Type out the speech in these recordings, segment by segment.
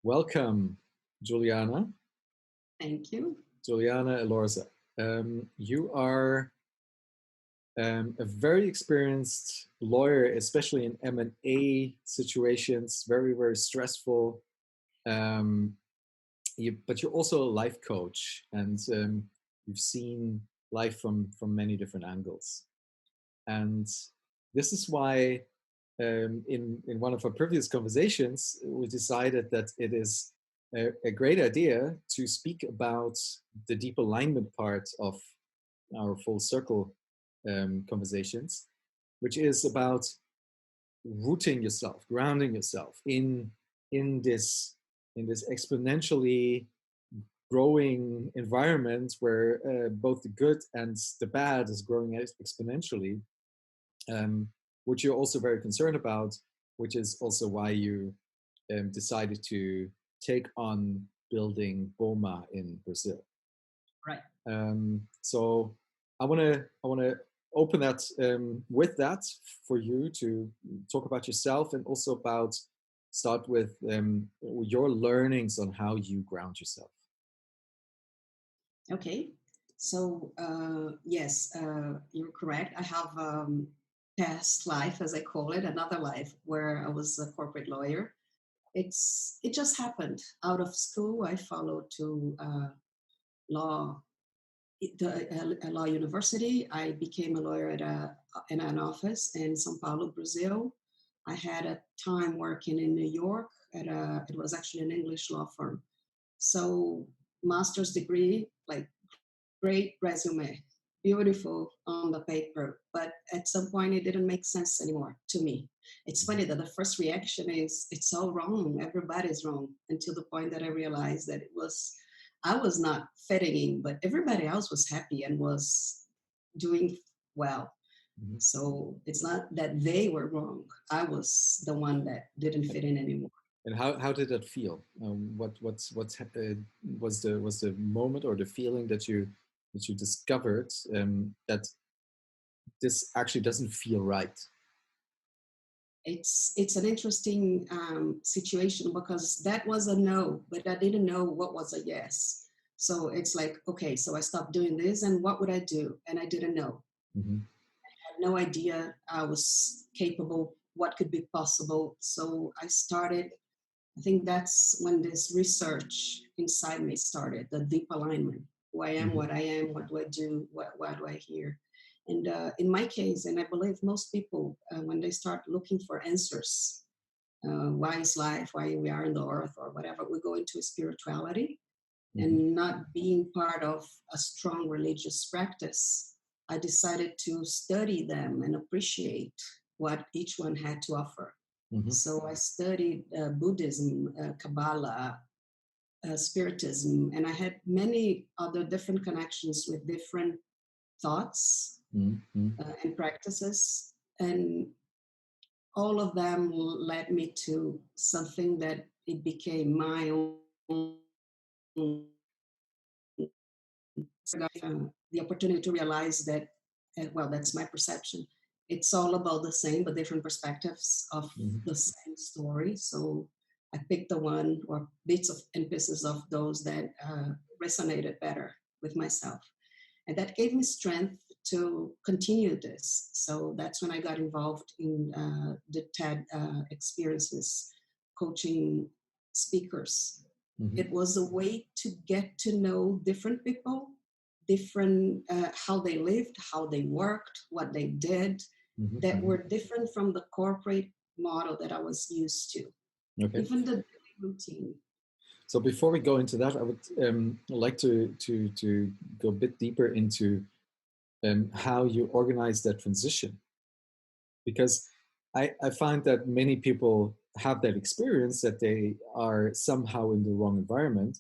Welcome, Juliana. Thank you. Julana Elorza. You are a very experienced lawyer, especially in M&A situations, very, very stressful. Um, but you're also a life coach, and you've seen life from many different angles. And this is why in one of our previous conversations, we decided that it is a great idea to speak about the deep alignment part of our full circle conversations, which is about rooting yourself, grounding yourself in this in this exponentially growing environment where both the good and the bad is growing exponentially, um, which you're also very concerned about, which is also why you decided to take on building Boma in Brazil. Right. So I want to open that with that for you to talk about yourself and also about start with your learnings on how you ground yourself. Okay. So, yes, you're correct. I have past life, as I call it, another life where I was a corporate lawyer. It just happened. Out of school, I followed to law, a law university. I became a lawyer in an office in São Paulo, Brazil. I had a time working in New York it was actually an English law firm. So master's degree, like great resume, beautiful on the paper, but at some point it didn't make sense anymore to me. It's funny that the first reaction is it's all wrong, everybody's wrong, until the point that I realized that I was not fitting in, but everybody else was happy and was doing well. Mhm. So it's not that they were wrong. I was the one that didn't fit in anymore. And how did that feel? Was the moment or the feeling that you discovered that this actually doesn't feel right? It's an interesting situation because that was a no, but I didn't know what was a yes. So it's like, okay, so I stopped doing this, and what would I do? And I didn't know. Mm-hmm. I had no idea I was capable, what could be possible. So I started. I think that's when this research inside me started, the deep alignment. Who I am, Mm-hmm. what I am, what do I do, what do I hear? And in my case, and I believe most people, when they start looking for answers, why is life, why we are on the earth, or whatever, we go into spirituality Mm-hmm. and not being part of a strong religious practice. I decided to study them and appreciate what each one had to offer. Mm-hmm. So I studied Buddhism, Kabbalah, Spiritism, and I had many other different connections with different thoughts Mm-hmm. and practices. And all of them led me to something that it became my own, the opportunity to realize that, well, that's my perception. It's all about the same, but different perspectives of Mm-hmm. the same story. So I picked the one or bits of and pieces of those that resonated better with myself. And that gave me strength to continue this. So that's when I got involved in the TED experiences, coaching speakers. Mm-hmm. It was a way to get to know different people, different how they lived, how they worked, what they did, that Mm-hmm. were different from the corporate model that I was used to. Okay. Even the daily routine. So before we go into that, I would like to go a bit deeper into how you organize that transition, because I find that many people have that experience that they are somehow in the wrong environment,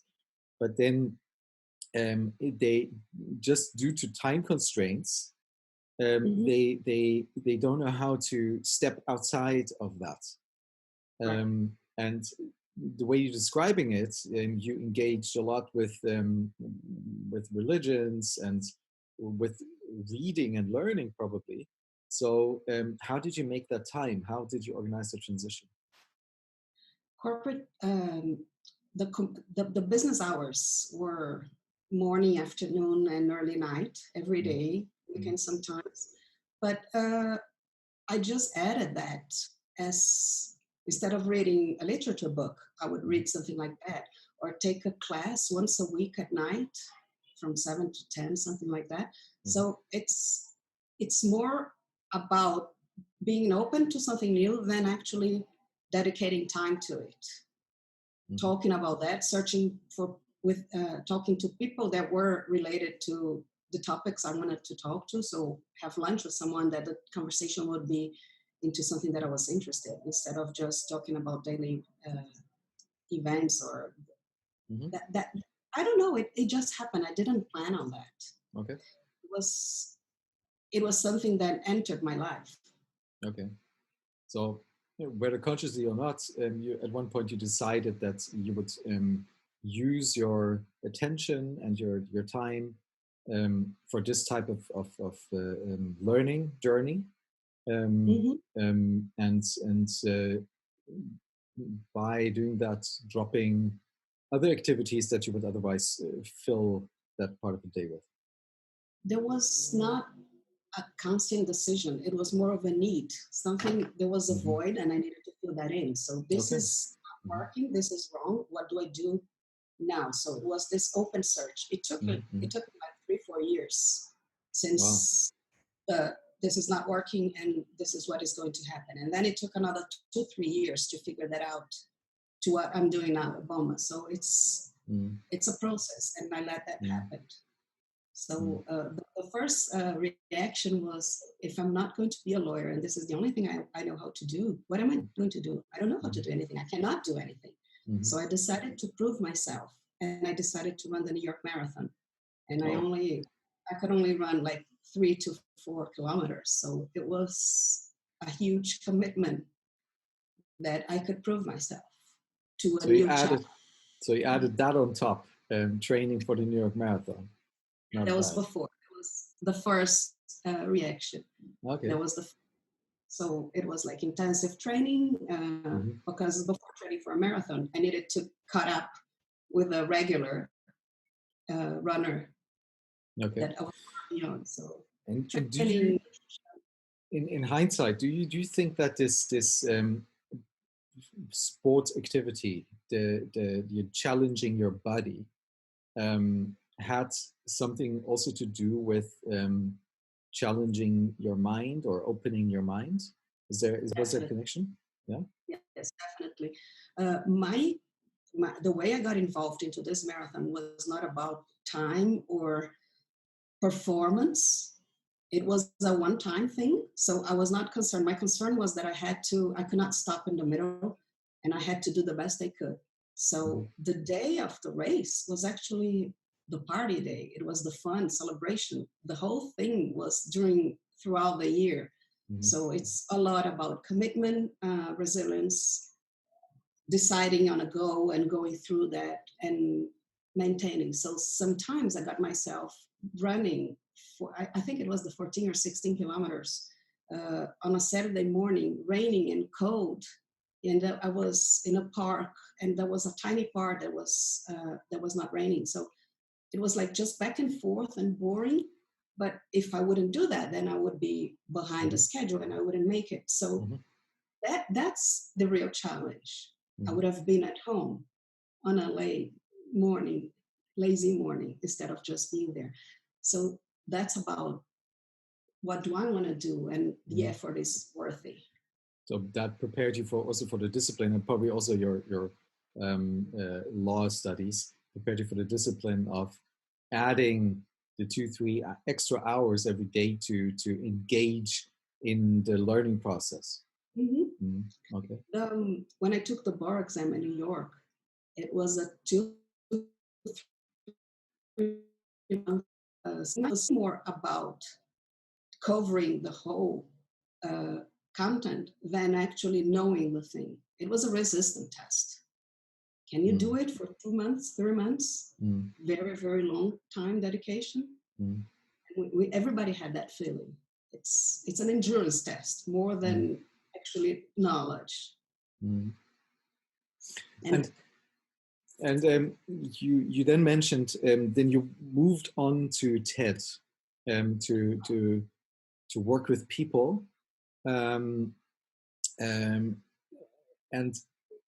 but then they just due to time constraints, Mm-hmm. they don't know how to step outside of that. Right. And the way you're describing it, you engage a lot with religions and with reading and learning, probably. So, how did you make that time? How did you organize the transition? Corporate. the business hours were morning, afternoon, and early night every Mm, day, mm, weekends sometimes. But I just added that as instead of reading a literature book, I would mm, read something like that, or take a class once a week at night from 7 to 10, something like that. mm, So it's more about being open to something new than actually dedicating time to it. mm, Talking about that, searching for with talking to people that were related to the topics I wanted to talk to. So have lunch with someone that the conversation would be into something that I was interested instead of just talking about daily events or mhm. that. I don't know. It just happened. I didn't plan on that. Okay. It was it was something that entered my life. Okay. So, whether consciously or not, you at one point you decided that you would use your attention and your time for this type of learning journey, um, Hmm. and by doing that, dropping other activities that you would otherwise fill that part of the day with. There was not a constant decision. It was more of a need. Something there was a Hmm. void, and I needed to fill that in. So this Okay. is not Hmm. working. This is wrong. What do I do now? So it was this open search. Hmm. It took me like 3-4 years Wow. since the this is not working and this is what is going to happen. And then it took another 2-3 years to figure that out to what I'm doing now at Boma. So Mm, it's a process, and I let that mm, happen. mm, So the first reaction was, if I'm not going to be a lawyer and this is the only thing I know how to do, what am I going to do? I don't know how to mm, do anything. I cannot do anything. mhm. So I decided to prove myself, and I decided to run the New York Marathon. And Oh, I could only run like 3 to 4 kilometers. So it was a huge commitment that I could prove myself to a so you new challenge. added, so you added that on top, training for the New York Marathon. Not That was bad. before. It was the first reaction. Okay. That was the So it was like intensive training Hmm. because before training for a marathon, I needed to cut up with a regular runner Okay. that I was working on. So And do you, training, in hindsight, do you think that this sport activity, the challenging your body, had something also to do with challenging your mind or opening your mind? Was there a definitely, connection? Yeah. yes, definitely. The way I got involved into this marathon was not about time or performance. It was a one-time thing, so I was not concerned. My concern was that I could not stop in the middle, and I had to do the best I could. Hmm. So the day of the race was actually the party day. It was the fun celebration. The whole thing was throughout the year. Hmm. So it's a lot about commitment, resilience, deciding on a goal and going through that and maintaining. So sometimes I got myself running for, I think it was the 14 or 16 kilometers on a Saturday morning, raining and cold. And I was in a park, and there was a tiny part that was not raining. So it was like just back and forth and boring. But if I wouldn't do that, then I would be behind the Hmm. schedule and I wouldn't make it. So Hmm. that's the real challenge. I Hmm. would have been at home on a morning, lazy morning, instead of just being there. So that's about what do I want to do, and the Hmm. effort is worthy. So that prepared you for also for the discipline, and probably also your law studies prepared you for the discipline of adding the 2 3 extra hours every day to engage in the learning process. Mm-hmm. Mm, okay. When I took the bar exam in New York, it was a 2 3 month. It was more about covering the whole uh, content than actually knowing the thing. It was a resistance test. Can you do Mm, it for 2 months, 3 months? mm, Very, very long time dedication. mm, Everybody had that feeling. It's an endurance test more mm, than actually knowledge. mm. And And And you then mentioned then you moved on to TED to work with people, um, um, and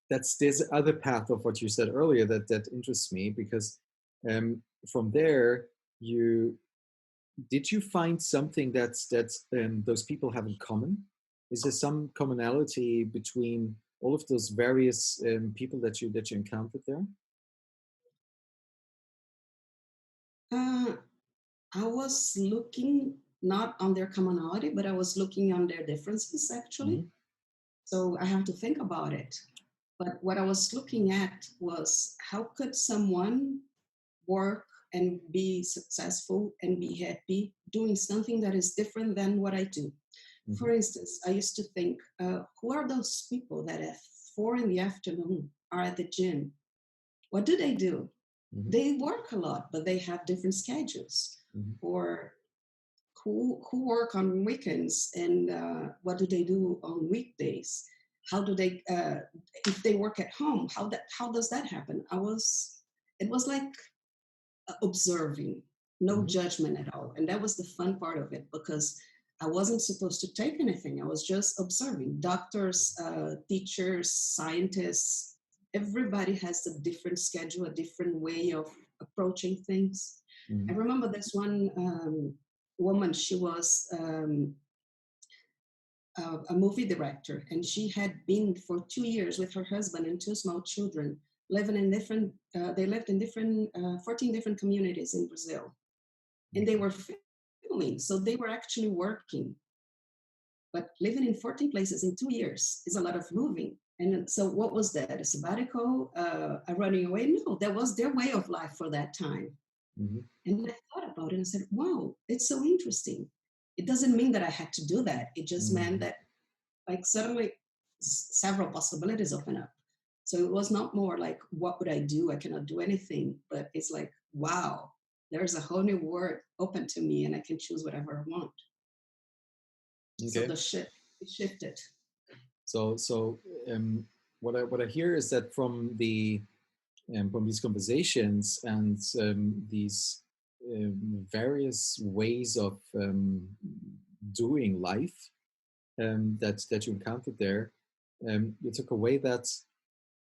there's other path of what you said earlier that interests me, because from there you did you find something that those people have in common? Is there some commonality between all of those various people that you encountered there? Uh, I was looking not on their commonality, but I was looking on their differences actually. Hmm. So I have to think about it. But what I was looking at was how could someone work and be successful and be happy doing something that is different than what I do. Hmm. For instance, I used to think, who are those people that at 4 in the afternoon are at the gym? What do they do? Hmm. They work a lot, but they have different schedules. Hmm. Or who work on weekends and what do they do on weekdays? How do they if they work at home? How does that happen? It was like observing, no Hmm. judgment at all. And that was the fun part of it because I wasn't supposed to take anything. I was just observing. Doctors, teachers, scientists, everybody has a different schedule, a different way of approaching things. I Hmm. remember this one woman, she was a movie director, and she had been for 2 years with her husband and two small children, living in different. They lived in different 14 different communities in Brazil, and they Okay. were filming, so they were actually working. But living in 14 places in 2 years is a lot of moving. And so, what was that? A sabbatical? A running away? No, that was their way of life for that time. Hmm. And I thought about it and I said, wow, it's so interesting. It doesn't mean that I had to do that. It just meant Hmm. that like suddenly several possibilities open up. So it was not more like, what would I do? I cannot do anything. But it's like, wow, there's a whole new world open to me and I can choose whatever I want. So Okay. the shift, it shifted. So what I hear is that from these conversations and these various ways of doing life that you encountered there, you took away that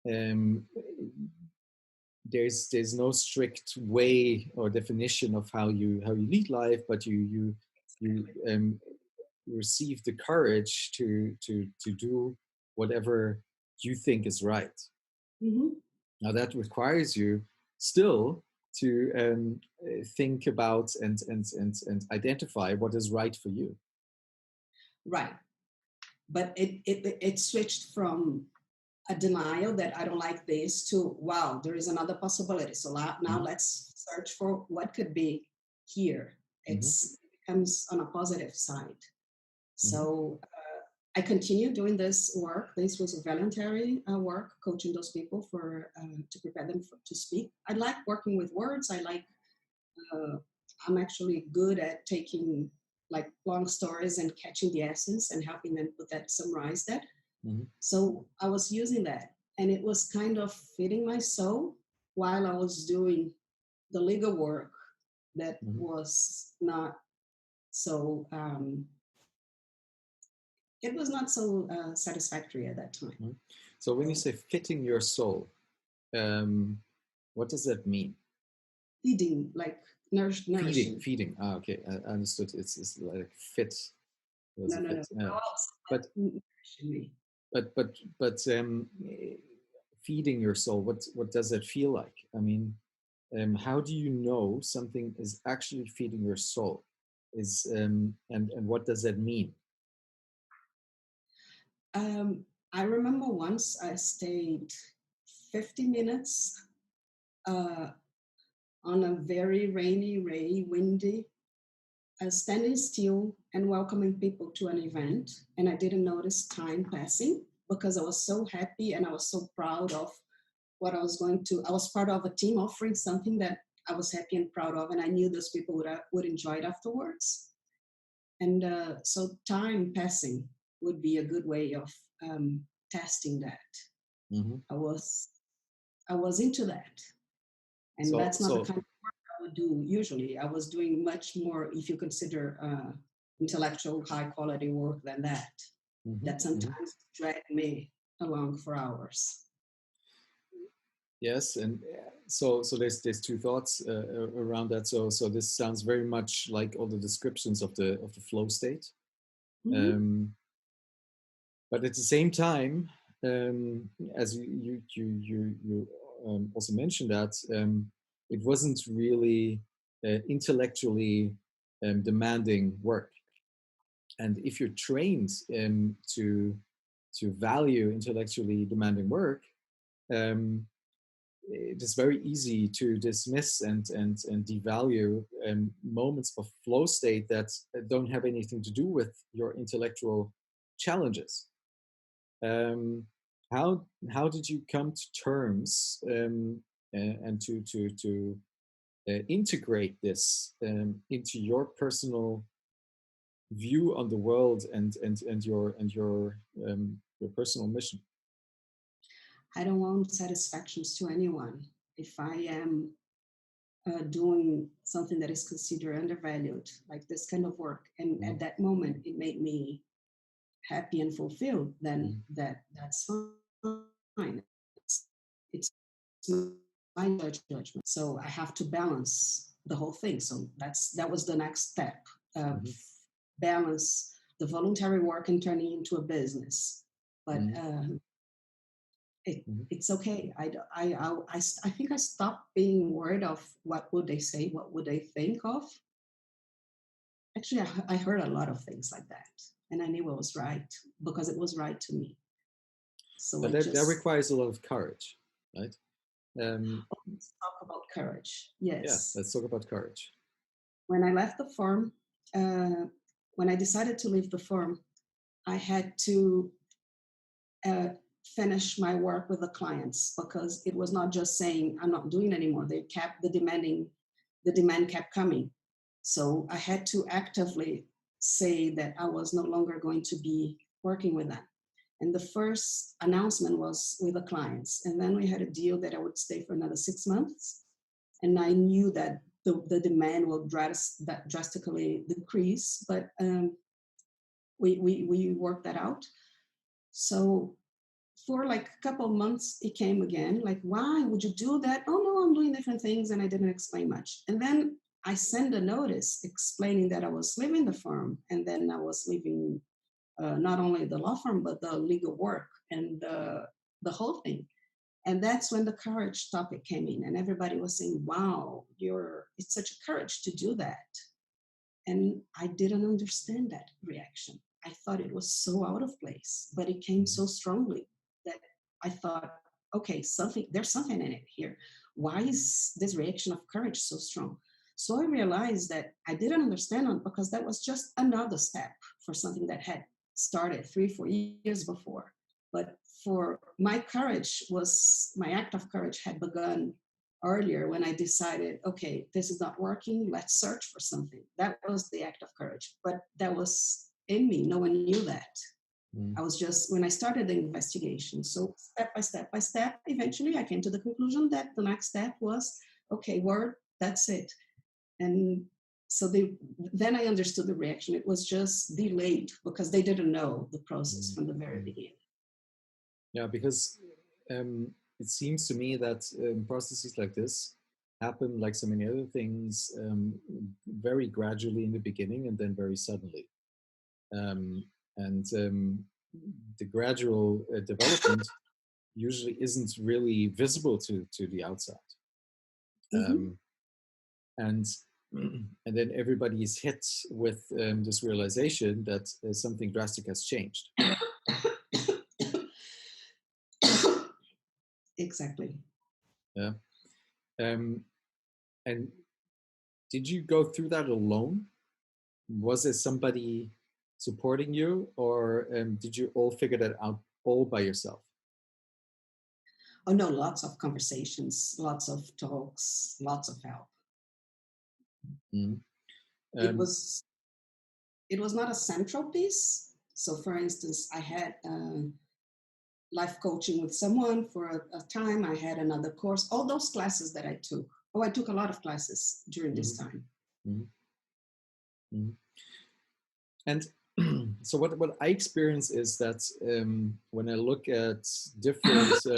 um, there's no strict way or definition of how you lead life, but you receive the courage to do whatever you think is right. Hmm. Now that requires you still to think about and identify what is right for you. Right. But it switched from a denial that I don't like this to, wow, there is another possibility. So now Mm-hmm. let's search for what could be here. Mm-hmm. It becomes on a positive side. Mm-hmm. So I continue doing this work. This was a voluntary work, coaching those people for to prepare them to speak. I like working with words. Uh, I'm actually good at taking like long stories and catching the essence and helping them put that, summarize that. Mm-hmm. So I was using that, and it was kind of feeding my soul while I was doing the legal work that Mm-hmm. was not so it was not so satisfactory at that time. Mm-hmm. So when you So say fitting your soul, um, what does that mean? feeding, like Feeding, nourishing. feeding. Ah, okay, I understood. It's like fit. It was No, a no, no. fit. Yeah. How else But nourishing me? but feeding your soul. What does that feel like? I mean, how do you know something is actually feeding your soul? Is and what does that mean? I remember once I stayed 50 minutes uh, on a very rainy, windy, standing still and welcoming people to an event. And I didn't notice time passing because I was so happy and I was so proud of what I was going to. I was part of a team offering something that I was happy and proud of, and I knew those people would enjoy it afterwards. And so time passing would be a good way of testing that. Hmm. I was I was into that. And So that's not the so kind of work I would do usually. I was doing much more, if you consider intellectual, high quality work than that, mhm, that mhm. sometimes dragged me along for hours. Yes, and so there's two thoughts around that. So this sounds very much like all the descriptions of the flow state. Mhm. Um, but at the same time, as you also mentioned that it wasn't really intellectually demanding work. And if you're trained to value intellectually demanding work, um, it is very easy to dismiss and devalue moments of flow state that don't have anything to do with your intellectual challenges. Um, how did you come to terms and to integrate this into your personal view on the world and your personal mission? I don't want satisfactions to anyone. If I am doing something that is considered undervalued, like this kind of work, and Mm-hmm. at that moment it made me happy and fulfilled, then Mm-hmm. that's fine. It's my judgment. So I have to balance the whole thing. So that was the next step. Mm-hmm. Balance the voluntary work and turning into a business. But Mm-hmm. it's okay. I think I stopped being worried of what would they say, what would they think of. Actually, I heard a lot of things like that, and I knew it was right because it was right to me. So But I that just requires a lot of courage, right? Um, talk about courage. yeah, Yes. let's talk about courage. When I left the firm, uh, when I decided to leave the firm, I had to uh, finish my work with the clients because it was not just saying I'm not doing anymore. They kept the demand kept coming. So I had to actively say that I was no longer going to be working with them. And the first announcement was with the clients. And then we had a deal that I would stay for another 6 months. And I knew that the demand will drastically decrease, but we worked that out. So for like a couple of months, it came again, like, why would you do that? Oh, no, I'm doing different things. And I didn't explain much. And then I sent a notice explaining that I was leaving the firm. And then I was leaving not only the law firm, but the legal work and the whole thing. And that's when the courage topic came in. And everybody was saying, wow, it's such a courage to do that. And I didn't understand that reaction. I thought it was so out of place, but it came Mhm. so strongly that I thought, okay, there's something in it here. Why is this reaction of courage so strong? So I realized that I didn't understand it because that was just another step for something that had started 3, 4 years before. But for my act of courage had begun earlier when I decided, okay, this is not working, let's search for something. That was the act of courage, but that was in me. No one knew that. Mm. I was just, when I started the investigation. So step by step, eventually I came to the conclusion that the next step was, okay, word, that's it. And so then I understood the reaction. It was just delayed because they didn't know the process Mm. from the very Mm. beginning. Yeah, because it seems to me that processes like this happen, like so many other things, very gradually in the beginning and then very suddenly. Um, and the gradual development usually isn't really visible to the outside. Mm-hmm. Um, and and then everybody is hit with this realization that something drastic has changed. Exactly. Yeah. Um, and did you go through that alone? Was there somebody supporting you, or did you all figure that out all by yourself? Oh no, lots of conversations, lots of talks, lots of help. Mhm. It Um, was it was not a central piece. So, for instance, I had life coaching with someone for a time. I had another course, all those classes that I took. Oh, I took a lot of classes during this Mm-hmm. time. Mm-hmm. Mm-hmm. And so what I experience is that when I look at different, do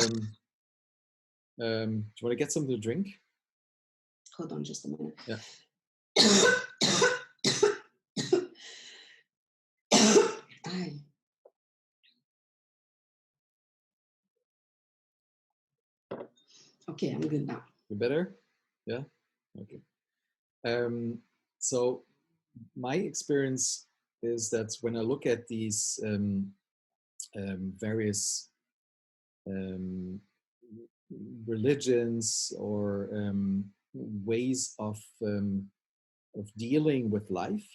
you want to get something to drink? Hold on just a minute. Yeah. Okay, I'm good now. You better? Yeah. Okay. So my experience is that when I look at these various um, religions or ways of dealing with life,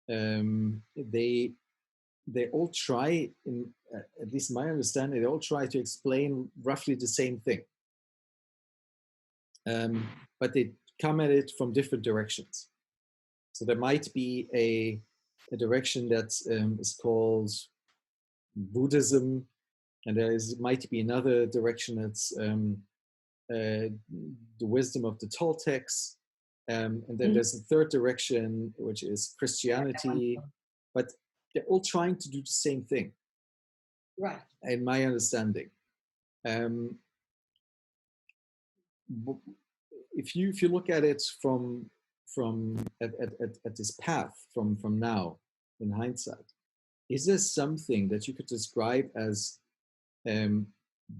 they all try, in at least my understanding, they all try to explain roughly the same thing, but they come at it from different directions. So there might be a direction that is called Buddhism, and might be another direction that's the wisdom of the Toltecs, and then there's a third direction which is Christianity, but they're all trying to do the same thing, Right. in my understanding. Um, if you look at it from at this path from now in hindsight, is there something that you could describe as um,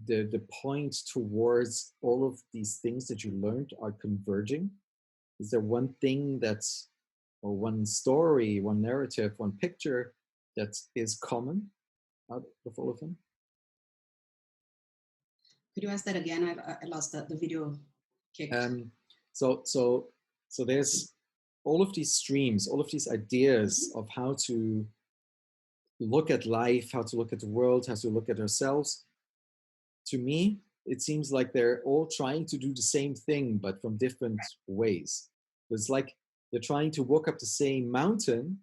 the point towards all of these things that you learned are converging? Is there one thing that's, or one story, one narrative, one picture that is common out of all of them? Could you ask that again? I lost the video kicked. So so so there's all of these streams, all of these ideas of how to look at life, how to look at the world, how to look at ourselves. To me, it seems like they're all trying to do the same thing, but from different ways. It's like they're trying to walk up the same mountain,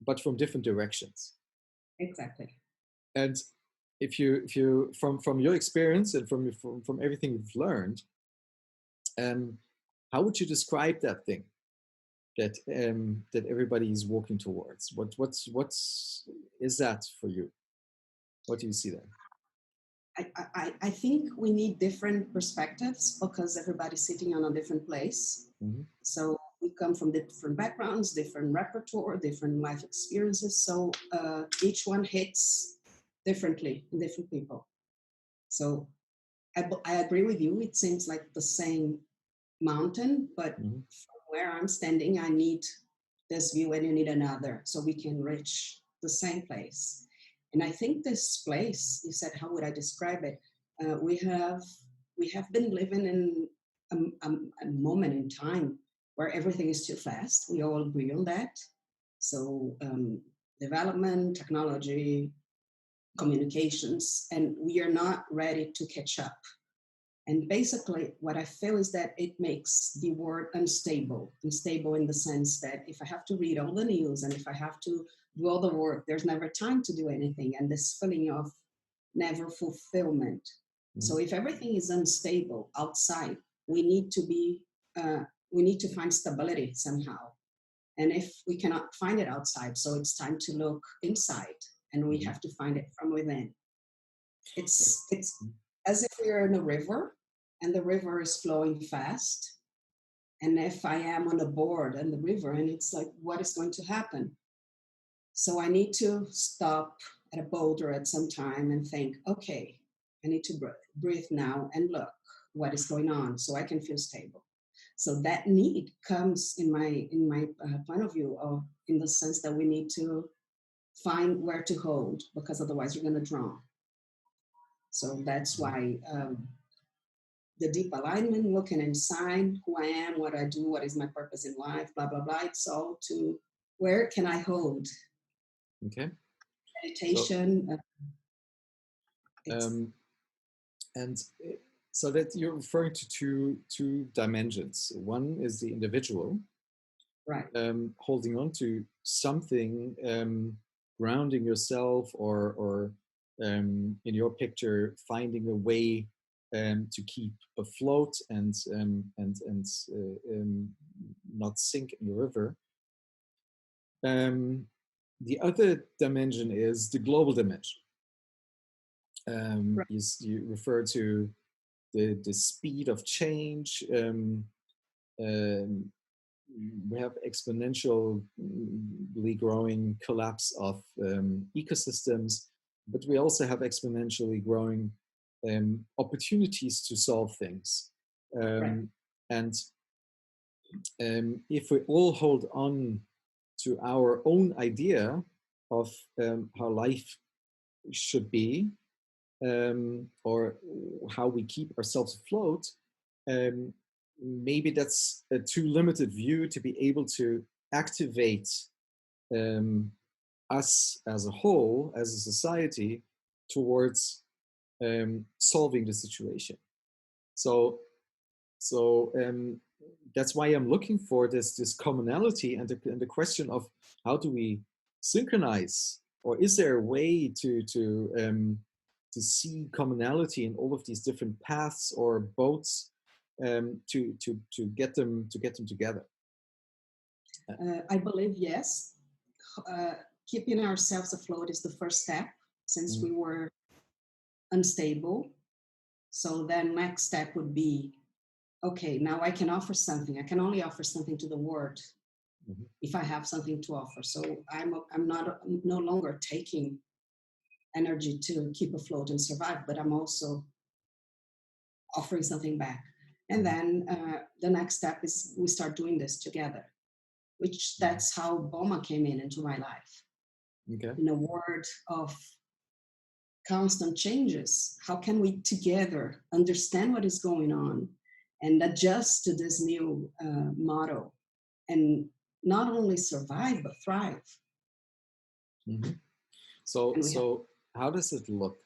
but from different directions. Exactly. And if you from your experience and from everything you've learned, how would you describe that thing that everybody is walking towards? What's is that for you? What do you see there? I think we need different perspectives because everybody's sitting on a different place. Mm-hmm. So we come from different backgrounds, different repertoire, different life experiences. So each one hits differently in different people. So I agree with you. It seems like the same mountain, but Mm-hmm. from where I'm standing, I need this view and you need another so we can reach the same place. And I think this place, you said, how would I describe it? We have been living in a moment in time where everything is too fast. We all agree on that. So development, technology, communications, and we are not ready to catch up. And basically, what I feel is that it makes the word unstable. Unstable in the sense that if I have to read all the news and if I have to do all the work, there's never time to do anything. And this feeling of never fulfillment. Mm-hmm. So if everything is unstable outside, we need to be, we need to find stability somehow. And if we cannot find it outside, so it's time to look inside, and we have to find it from within. It's as if we're in a river and the river is flowing fast. And if I am on a board in the river and it's like, what is going to happen? So I need to stop at a boulder at some time and think, okay, I need to breathe now and look what is going on so I can feel stable. So that need comes in my point of view, of in the sense that we need to find where to hold, because otherwise you're going to drown. So that's why the deep alignment, looking inside who I am, what I do, what is my purpose in life, blah, blah, blah. It's all to where can I hold? Okay. Meditation. And so that you're referring to two dimensions. One is the individual, right, holding on to something, grounding yourself, or in your picture, finding a way to keep afloat and not sink in the river. The other dimension is the global dimension. Right. You refer to the speed of change. Um, we have exponentially growing collapse of ecosystems, but we also have exponentially growing opportunities to solve things. Right. And if we all hold on to our own idea of how life should be, or how we keep ourselves afloat, um, maybe that's a too limited view to be able to activate um, us as a whole, as a society, towards solving the situation. So, so that's why I'm looking for this commonality and the question of how do we synchronize, or is there a way to see commonality in all of these different paths or boats, to get them together. I believe yes. Uh, Keeping ourselves afloat is the first step since Mm-hmm. we were unstable. So then next step would be, okay, now I can offer something. I can only offer something to the world Mm-hmm. if I have something to offer. So I'm not no longer taking energy to keep afloat and survive, but I'm also offering something back. And Mm-hmm. then the next step is we start doing this together, which that's how Boma came into my life. Okay. In a world of constant changes, how can we together understand what is going on and adjust to this new model and not only survive but thrive? Mm-hmm. So And we have so how does it look,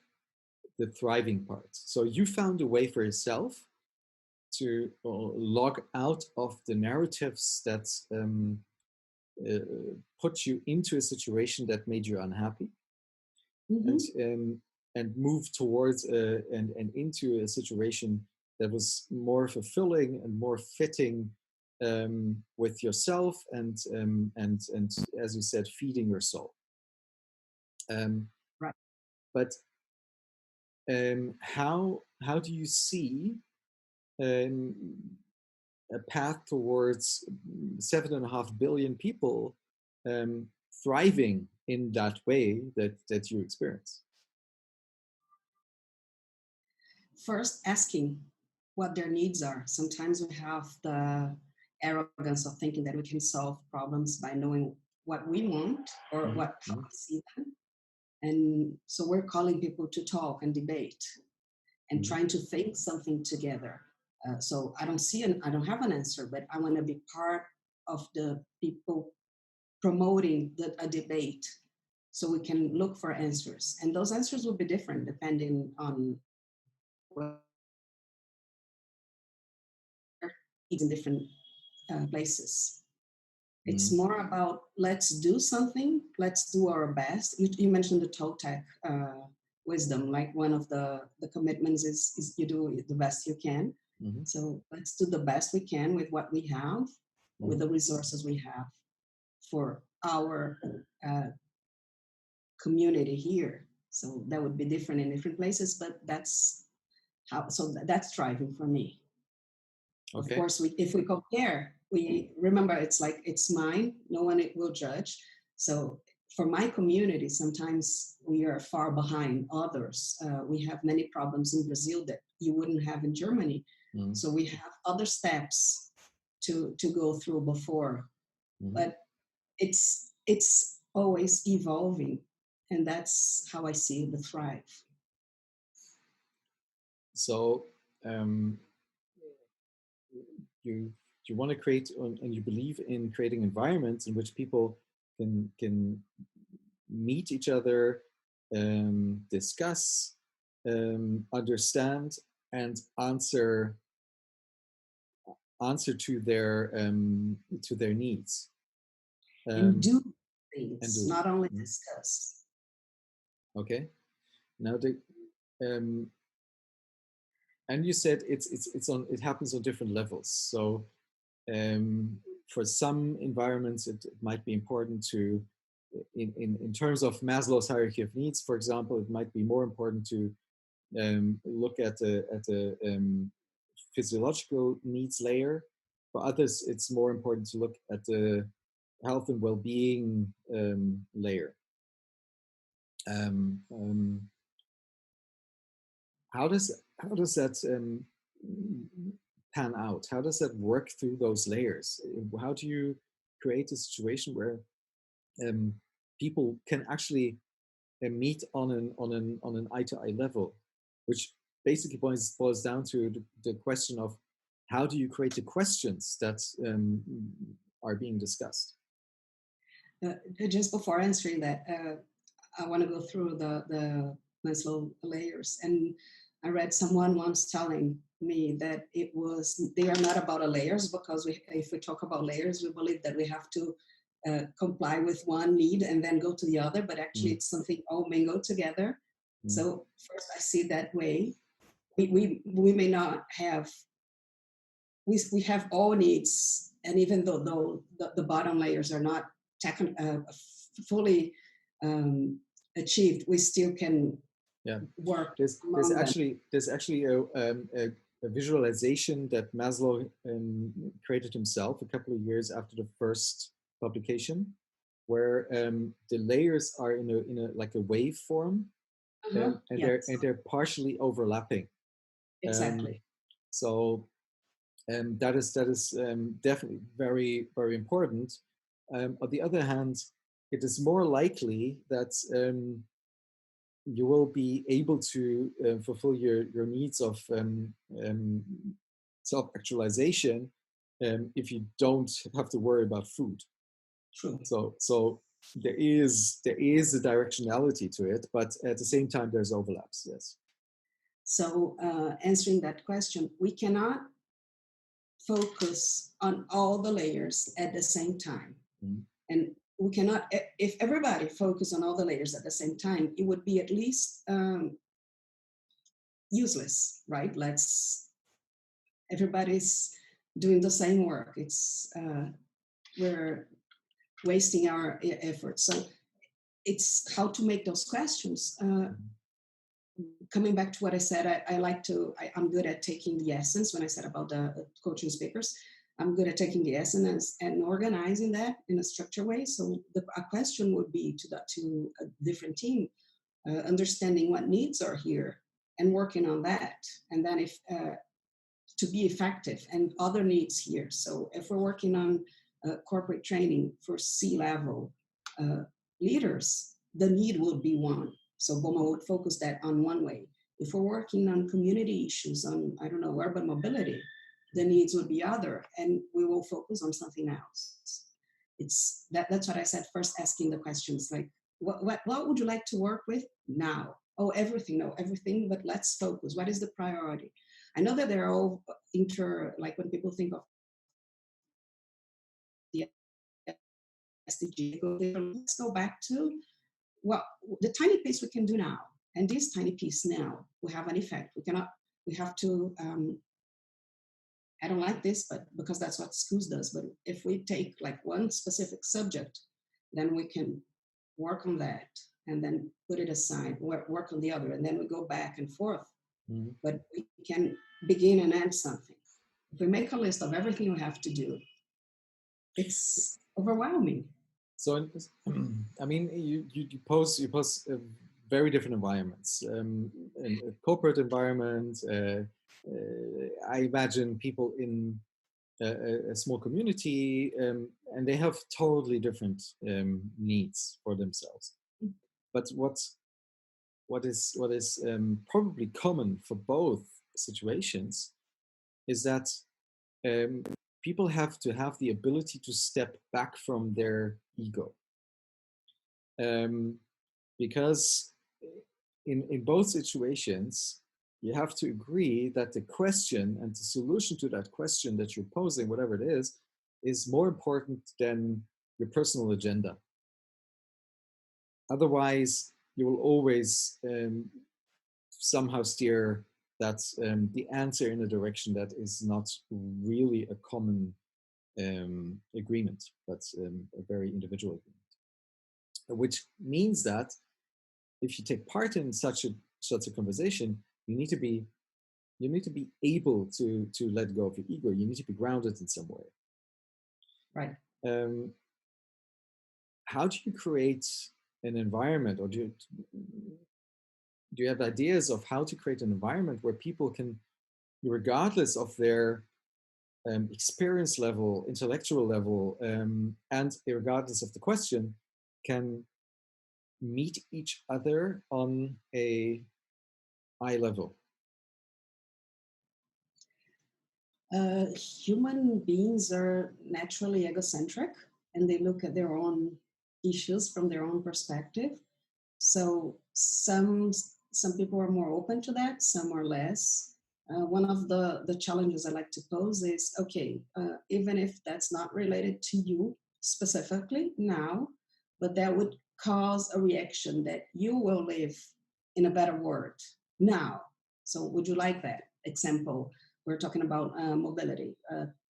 the thriving part? So you found a way for yourself to log out of the narratives that uh, put you into a situation that made you unhappy, and mm-hmm, move towards and into a situation that was more fulfilling and more fitting with yourself, and as you said, feeding your soul. Um, right. but how do you see um, a path towards 7.5 billion people um, thriving in that way that you experience? First, asking what their needs are. Sometimes we have the arrogance of thinking that we can solve problems by knowing what we want or Mm-hmm. what how Mm-hmm. we see them. And so we're calling people to talk and debate and Mm-hmm. trying to think something together. So I don't have an answer, but I want to be part of the people promoting a debate so we can look for answers. And those answers will be different depending on where it's in different places. It's Mm-hmm. more about let's do something, let's do our best. You mentioned the Toltec wisdom, like one of the commitments is you do the best you can. Mm-hmm. So let's do the best we can with what we have, with Mm-hmm. the resources we have for our uh, community here. So that would be different in different places, but that's how. So that's driving for me. Of Okay. course, if we compare, we remember it's like it's mine. No one will judge. So for my community, sometimes we are far behind others. We have many problems in Brazil that you wouldn't have in Germany. Mm-hmm. So we have other steps to go through before. Mm-hmm. But it's always evolving, and that's how I see the thrive. So um, you you want to create, and you believe in creating environments in which people can meet each other, discuss, understand, and answer to their needs, And um, do and things, do. not only Mm. discuss. Okay. Now, um, and you said it happens on different levels. So for some environments, it might be important to, in terms of Maslow's hierarchy of needs, for example, it might be more important to look at the physiological needs layer. For others, it's more important to look at the health and well-being layer. Um, um, how does that pan out? How does that work through those layers? How do you create a situation where um, people can actually meet on an eye-to-eye level, which basically boils down to the question of how do you create the questions that are being discussed? Just before answering that, I want to go through the Maslow layers. And I read someone once telling me that they are not about a layers, because if we talk about layers, we believe that we have to comply with one need and then go to the other, but actually Mm, it's something all may go together. mm, So first I see that way. We may not have, we have all needs, and even though the bottom layers are not fully um, achieved, we still can yeah. work There's among them. actually a visualization that Maslow created himself a couple of years after the first publication, where the layers are in a like a wave form, and Yes, they're partially overlapping. Um, exactly. so that is definitely very very important. On the other hand, it is more likely that you will be able to fulfill your needs of um, self-actualization if you don't have to worry about food. True. So there is a directionality to it, but at the same time there's overlaps. Yes. So answering that question, we cannot focus on all the layers at the same time. Mm. And we cannot, if everybody focus on all the layers at the same time, it would be at least useless, right? Everybody's doing the same work. We're wasting our efforts. So it's how to make those questions. Coming back to what I said, I'm good at taking the essence. When I said about the coaching papers, I'm good at taking the essence and organizing that in a structured way. So a question would be to a different team, understanding what needs are here and working on that. And then if to be effective, and other needs here. So if we're working on corporate training for C-level uh, leaders, the need will be one. So BOMA would focus that on one way. If we're working on community issues, on, I don't know, urban mobility, the needs would be other, and we will focus on something else. That's what I said first, asking the questions like, what would you like to work with now? Oh, everything, no, everything, but let's focus. What is the priority? I know that they're all like when people think of the SDG, let's go back to, well, the tiny piece we can do now. And this tiny piece now will have an effect. We have to, I don't like this, but because that's what schools does. But if we take like one specific subject, then we can work on that and then put it aside, work on the other, and then we go back and forth. Mm. But we can begin and end something. If we make a list of everything we have to do, it's overwhelming. So, I mean, you pose very different environments. In a corporate environment, I imagine people in a small community, and they have totally different needs for themselves. But what is probably common for both situations is that um, people have to have the ability to step back from their ego, um, because in both situations you have to agree that the question and the solution to that question that you're posing, whatever it is more important than your personal agenda. Otherwise you will always somehow steer that the answer in a direction that is not really a common agreement, but a very individual agreement. Which means that if you take part in such a conversation, you need to be able to let go of your ego. You need to be grounded in some way. Right. How do you create an environment, or do you have ideas of how to create an environment where people can, regardless of their experience level, intellectual level, and regardless of the question, can meet each other on a eye level? Human beings are naturally egocentric, and they look at their own issues from their own perspective. So some people are more open to that, some are less. One of the challenges I like to pose is, okay, even if that's not related to you specifically now, but that would cause a reaction that you will live in a better world now. So would you like that? Example, we're talking about mobility.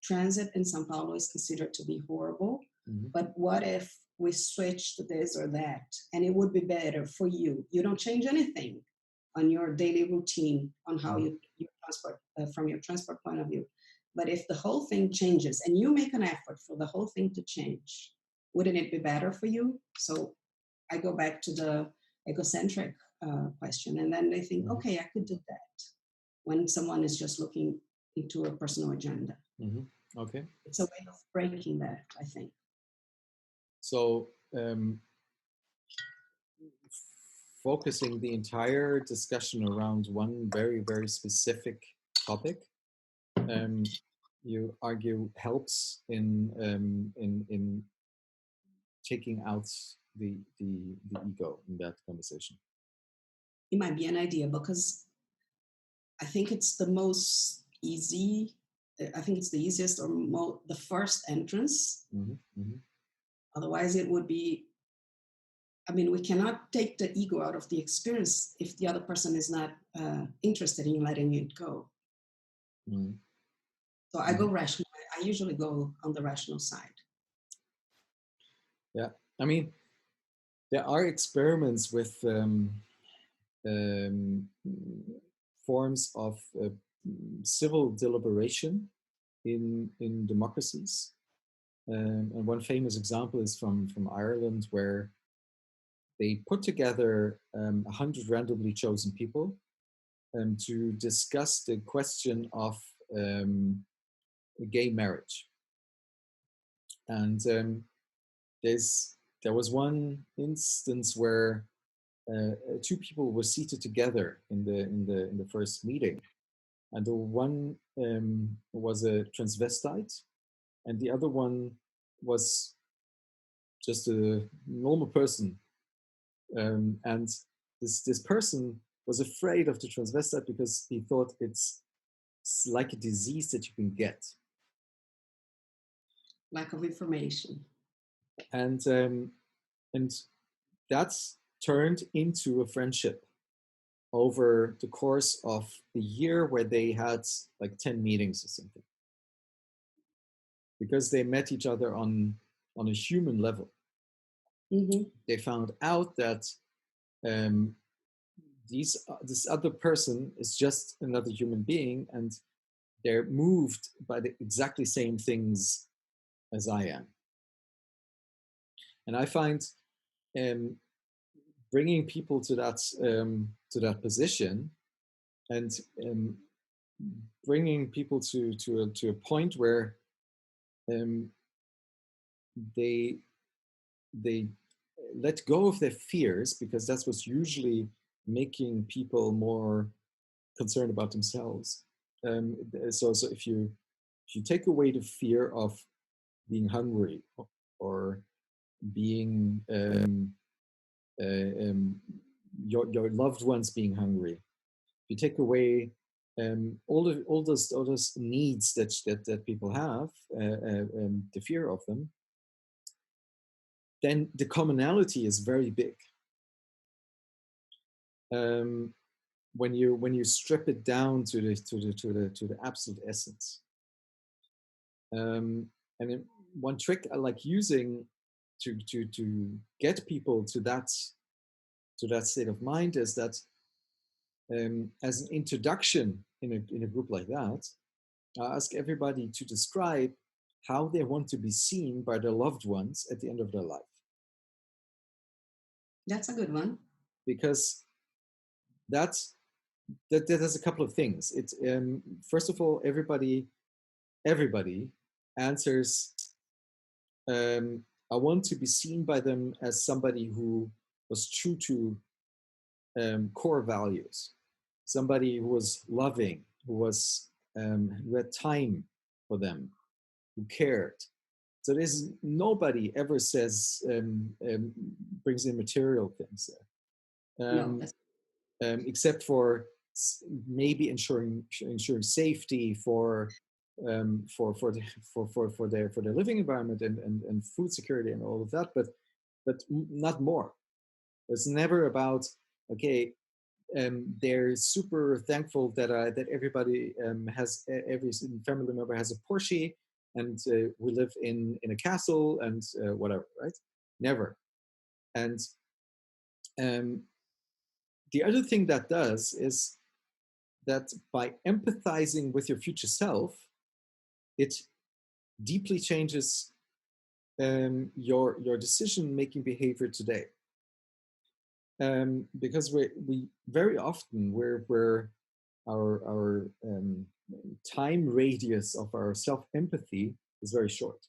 Transit in Sao Paulo is considered to be horrible, but what if we switch to this or that, and it would be better for you? You don't change anything on your daily routine, on how you transport from your transport point of view. But if the whole thing changes and you make an effort for the whole thing to change, wouldn't it be better for you? So I go back to the egocentric question, and then they think, okay, I could do that, when someone is just looking into a personal agenda. Okay. It's a way of breaking that, I think. So focusing the entire discussion around one very, very specific topic, you argue helps in taking out the ego in that conversation. It might be an idea, because I think it's the most easy. I think it's the easiest, or the first entrance. Otherwise, it would be. I mean, we cannot take the ego out of the experience if the other person is not interested in letting it go. So I go rational. I usually go on the rational side. Yeah, I mean, there are experiments with forms of civil deliberation in democracies. And one famous example is from Ireland, where they put together 100 randomly chosen people to discuss the question of gay marriage. And there was one instance where two people were seated together in the first meeting, and the one was a transvestite, and the other one was just a normal person. And this person was afraid of the transvestite because he thought it's like a disease that you can get. Lack of information. And that's turned into a friendship over the course of a year, where they had like 10 meetings or something, because they met each other on a human level. They found out that this other person is just another human being, and they're moved by the exactly same things as I am. And I find bringing people to that position, and bringing people to a point where they let go of their fears, because that's what's usually making people more concerned about themselves. So if you take away the fear of being hungry, or being your loved ones being hungry, you take away all those needs that people have, the fear of them, then the commonality is very big. when you strip it down to the absolute essence. And one trick I like using to get people to that state of mind is that, as an introduction in a group like that, I ask everybody to describe how they want to be seen by their loved ones at the end of their life. That's a good one. Because that has a couple of things. It's first of all, everybody answers, I want to be seen by them as somebody who was true to core values, somebody who was loving, who had time for them, who cared. So there's nobody ever says brings in material things there, No, except for maybe ensuring safety for their living environment and food security and all of that, but not more. It's never about, okay, they're super thankful that everybody has, every family member has a Porsche, and we live in a castle and whatever, right? Never. And the other thing that does is that by empathizing with your future self, it deeply changes your decision-making behavior today. Because we very often where our time radius of our self-empathy is very short.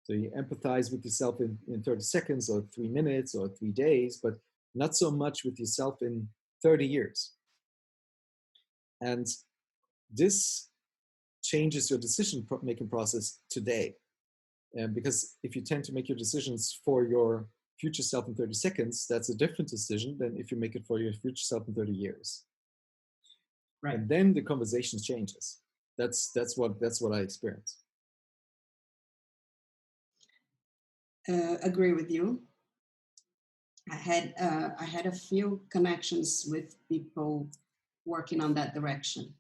So you empathize with yourself in 30 seconds or 3 minutes or 3 days, but not so much with yourself in 30 years. And this changes your decision-making process today. Because if you tend to make your decisions for your future self in 30 seconds, that's a different decision than if you make it for your future self in 30 years. right. And then the conversation changes. That's what I experience. Agree with you. I had a few connections with people working on that direction.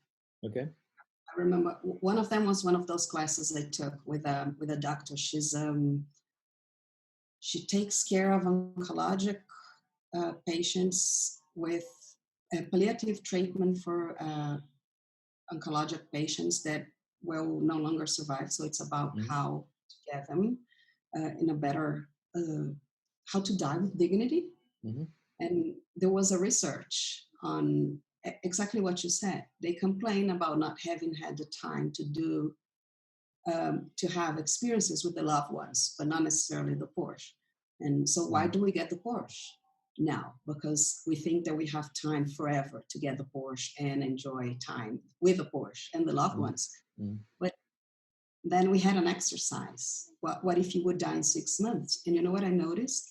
Okay. I remember one of them was one of those classes I took with a doctor. She takes care of oncologic patients with palliative treatment for oncologic patients that will no longer survive. So it's about how to get them in a better, how to die with dignity. And there was a research on exactly what you said. They complain about not having had the time to do, to have experiences with the loved ones, but not necessarily the Porsche. And so why do we get the Porsche now? Because we think that we have time forever to get the Porsche and enjoy time with the Porsche and the loved ones. But then we had an exercise. What if you would die in 6 months? And you know what I noticed?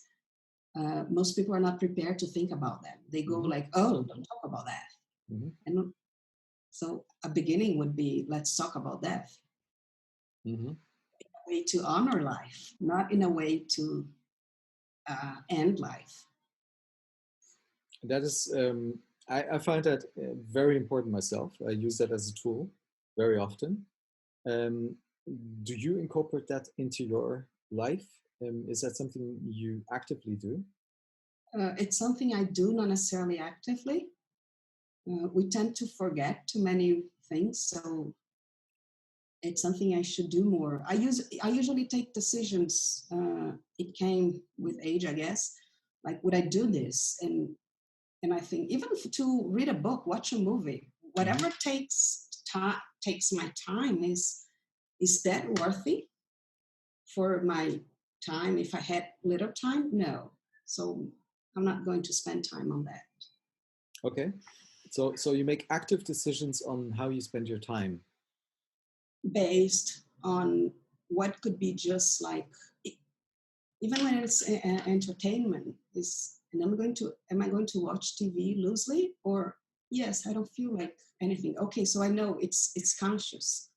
Most people are not prepared to think about that. They go like, oh, don't talk about that. And so a beginning would be, let's talk about death. In a way to honor life, not in a way to end life. That is, I find that very important myself. I use that as a tool very often. Do you incorporate that into your life? Is that something you actively do? It's something I do, not necessarily actively. We tend to forget too many things, so it's something I should do more. I usually take decisions. It came with age, I guess. Like, would I do this? And I think even to read a book, watch a movie, whatever takes my time, is that worthy for my time? If I had little time, no. So I'm not going to spend time on that. Okay. So you make active decisions on how you spend your time. Based on what could be just like, even when it's entertainment, am I going to watch TV loosely, or yes, I don't feel like anything. Okay, so I know it's conscious.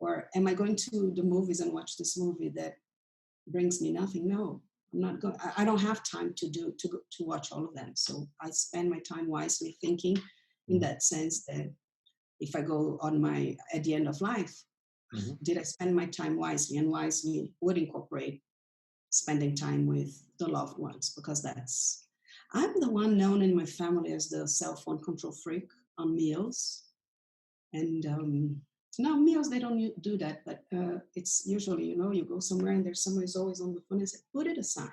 Or am I going to the movies and watch this movie that brings me nothing? No, I'm not going. I don't have time to watch all of them. So I spend my time wisely thinking, in Mm-hmm. that sense that if I go on my at the end of life, Mm-hmm. did I spend my time wisely? And wisely would incorporate spending time with the loved ones, because I'm the one known in my family as the cell phone control freak on meals. And now meals, they don't do that, but it's usually, you go somewhere and there's someone who's always on the phone and say, put it aside.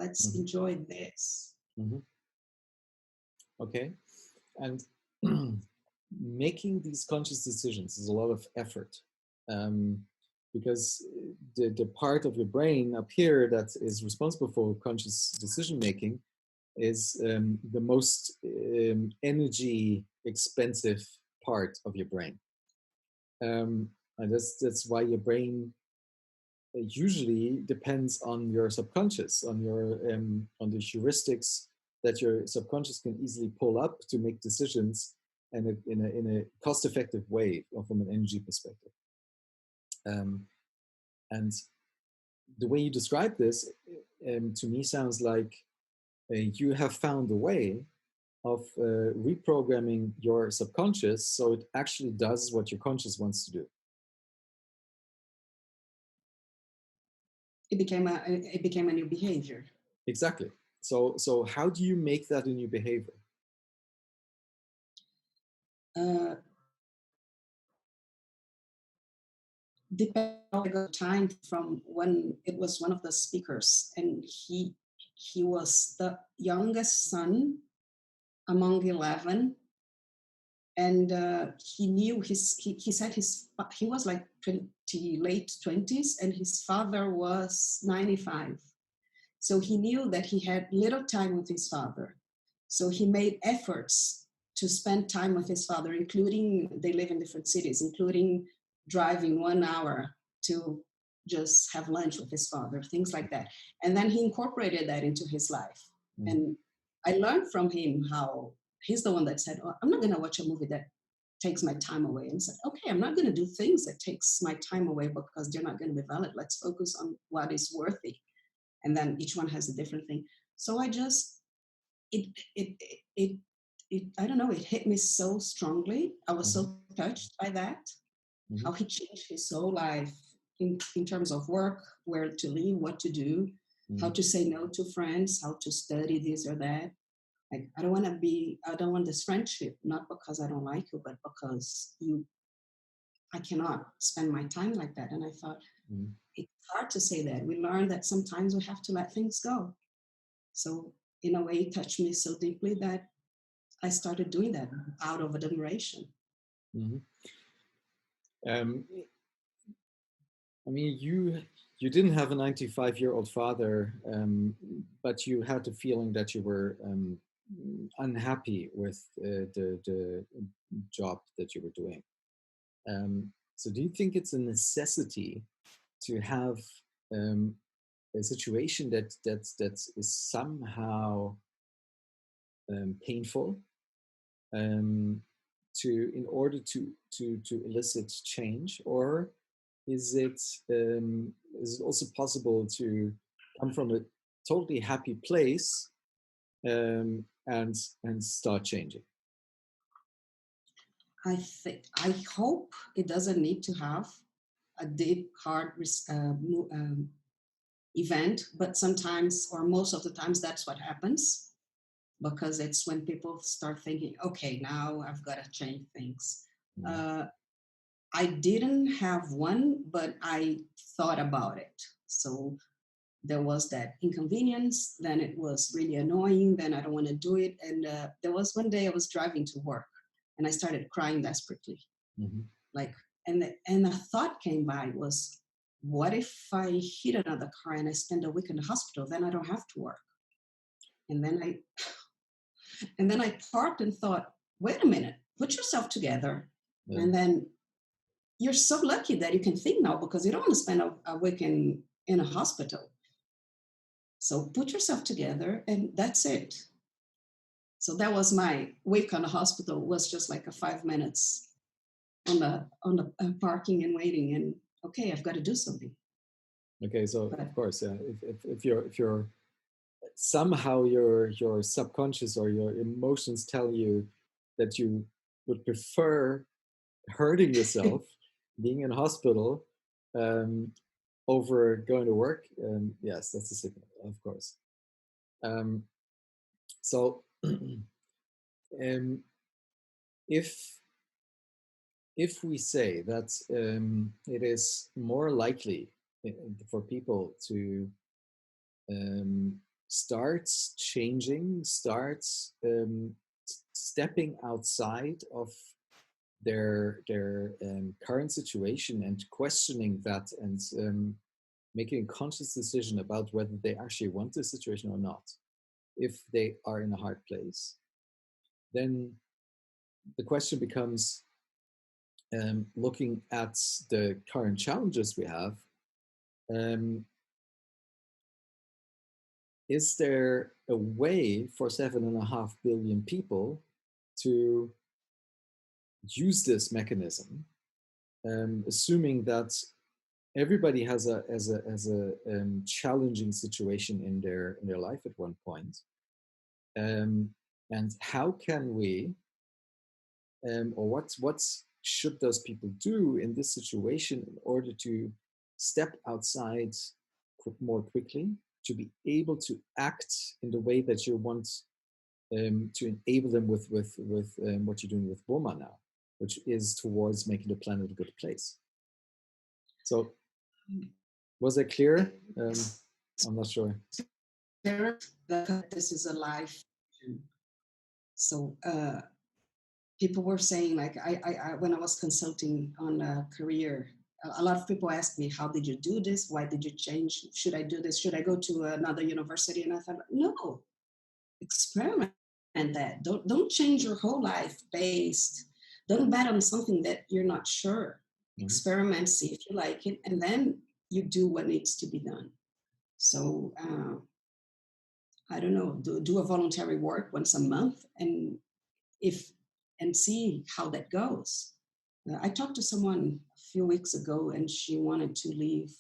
Let's Mm-hmm. enjoy this. Mm-hmm. Okay. And making these conscious decisions is a lot of effort, um, because the part of your brain up here that is responsible for conscious decision making is the most energy expensive part of your brain. And that's why your brain usually depends on your subconscious, on the heuristics that your subconscious can easily pull up to make decisions in a cost-effective way from an energy perspective. Um, and the way you describe this, to me, sounds like you have found a way of reprogramming your subconscious so it actually does what your conscious wants to do. It became a new behavior. Exactly. So how do you make that a new behavior? Uh, Depending on the time from when it was one of the speakers, and he was the youngest son among 11, and he knew he said he was like 20, late 20s, and his father was 95. So he knew that he had little time with his father. So he made efforts to spend time with his father, including, they live in different cities, including driving 1 hour to just have lunch with his father, things like that. And then he incorporated that into his life. Mm-hmm. And I learned from him how he's the one that said, oh, I'm not going to watch a movie that takes my time away. And said, okay, I'm not going to do things that takes my time away because they're not going to be valid. Let's focus on what is worthy. And then each one has a different thing. So I just, it, it, it, it, I don't know, it hit me so strongly. I was Mm-hmm. so touched by that, Mm-hmm. how he changed his whole life in terms of work, where to live, what to do, Mm-hmm. how to say no to friends, how to study this or that. Like, I don't want this friendship, not because I don't like you, but because I cannot spend my time like that. And I thought, Mm-hmm. it's hard to say that. We learn that sometimes we have to let things go. So in a way, it touched me so deeply that I started doing that out of admiration. Mm-hmm. Um, I mean, you didn't have a 95-year-old father, but you had the feeling that you were unhappy with the job that you were doing. So, do you think it's a necessity to have um, a situation that is somehow painful, um, in order to elicit change, or is it is it also possible to come from a totally happy place and start changing? I hope it doesn't need to have a deep, hard event, but sometimes, or most of the times, that's what happens, because it's when people start thinking, okay, now I've got to change things. Mm. Uh, I didn't have one, but I thought about it. So there was that inconvenience, then it was really annoying, then I don't want to do it. And there was one day I was driving to work and I started crying desperately. Mm-hmm. Like, and a thought came by was, what if I hit another car and I spend a week in the hospital? Then I don't have to work. And then I parked and thought, wait a minute, put yourself together. Yeah. And then you're so lucky that you can think now, because you don't want to spend a week in a hospital. So put yourself together, and that's it. So that was my week on the hospital, was just like a 5 minutes on the parking and waiting, and okay, I've got to do something. Okay, so But of course, yeah, if you're somehow your subconscious or your emotions tell you that you would prefer hurting yourself, being in hospital, um, over going to work, yes, that's a signal, of course. Um, so, um, if we say that it is more likely for people to start changing, start stepping outside of their current situation and questioning that, and making a conscious decision about whether they actually want this situation or not, if they are in a hard place, then the question becomes, looking at the current challenges we have, um, is there a way for 7.5 billion people to use this mechanism, assuming that everybody has a challenging situation in their life at one point, and how can we, or what should those people do in this situation in order to step outside more quickly, to be able to act in the way that you want, to enable them with what you're doing with Boma now, which is towards making the planet a good place. So, was it clear? I'm not sure. This is a life. So people were saying, like, I when I was consulting on a career, a lot of people asked me, how did you do this? Why did you change? Should I do this? Should I go to another university? And I thought, no, experiment that. Don't change your whole life based. Don't bet on something that you're not sure. Mhm. Experiment, see if you like it, and then you do what needs to be done. So I don't know, do a voluntary work once a month, and see how that goes. I talked to someone a few weeks ago, and she wanted to leave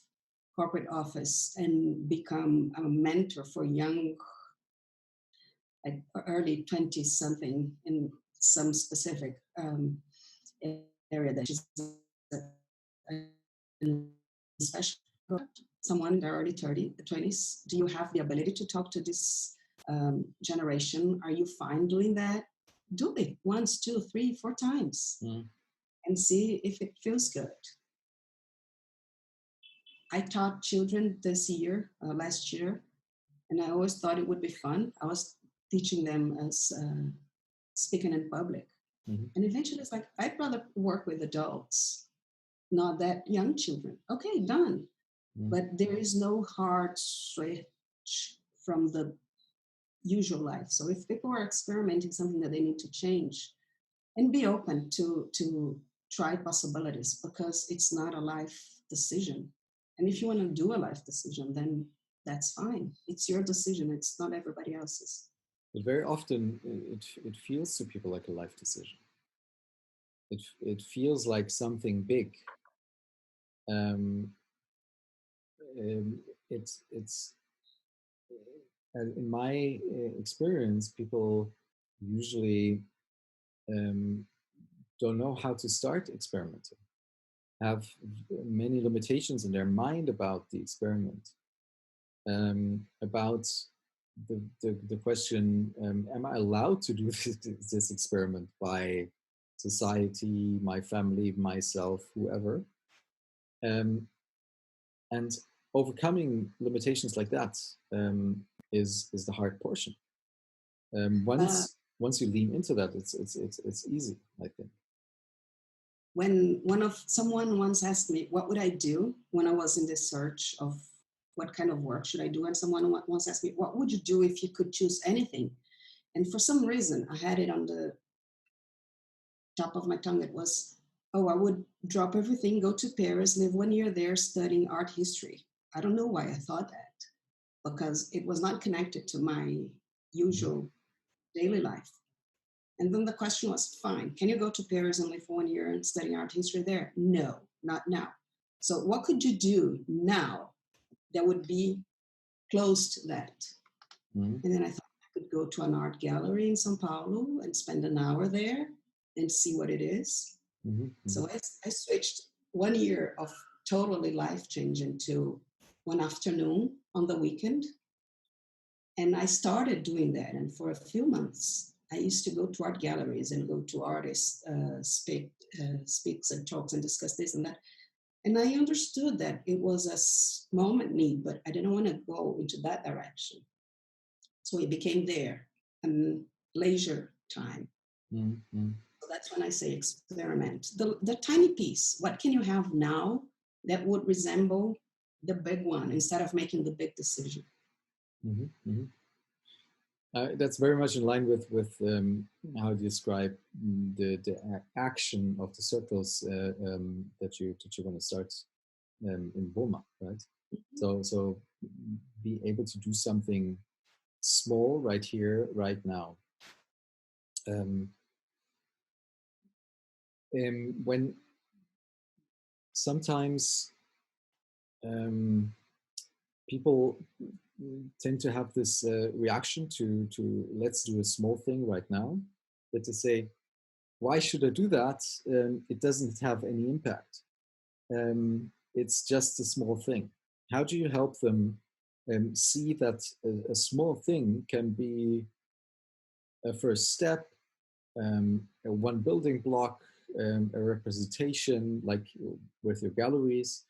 corporate office and become a mentor for young, like early 20s something, in some specific area that she's especially someone in their early 20s. Do you have the ability to talk to this generation? Are you fine doing that? Do it once, 2, 3, 4 times, and see if it feels good. I taught children this year, last year, and I always thought it would be fun. I was teaching them as speaking in public. And eventually it's like, I'd rather work with adults, not that young children. Okay, done. But there is no hard switch from the usual life. So if people are experimenting something that they need to change, and be open to try possibilities, because it's not a life decision. And if you want to do a life decision, then that's fine. It's your decision. It's not everybody else's. But very often it feels to people like a life decision. It feels like something big. It's in my experience, people usually don't know how to start experimenting, have many limitations in their mind about the experiment, about the question, am I allowed to do this experiment by society, my family, myself, whoever? And overcoming limitations like that is the hard portion. Once you lean into that, it's easy, I think. When someone once asked me, what would I do when I was in the search of what kind of work should I do? And someone once asked me, what would you do if you could choose anything? And for some reason, I had it on the top of my tongue. It was, oh, I would drop everything, go to Paris, live 1 year there studying art history. I don't know why I thought that, because it was not connected to my usual daily life. And then the question was, fine, can you go to Paris and live for 1 year and study art history there? No, not now. So what could you do now that would be close to that? And then I thought, I could would go to an art gallery in Sao Paulo and spend an hour there and see what it is. Mm-hmm. So I switched 1 year of totally life changing to one afternoon on the weekend. And I started doing that. And for a few months, I used to go to art galleries and go to artists, speaks and talks and discuss this and that. And I understood that it was a moment need, but I didn't want to go into that direction. So it became there and leisure time. Mm-hmm. So that's when I say experiment. The tiny piece, what can you have now that would resemble the big one instead of making the big decision? Mm-hmm. Mm-hmm. That's very much in line with how you describe the action of the circles that you want to start in Boma, right? So be able to do something small right here, right now. When sometimes people tend to have this reaction to let's do a small thing right now, that to say, why should I do that? It doesn't have any impact. It's just a small thing. How do you help them see that a small thing can be a first step, a one building block, a representation, like with your galleries,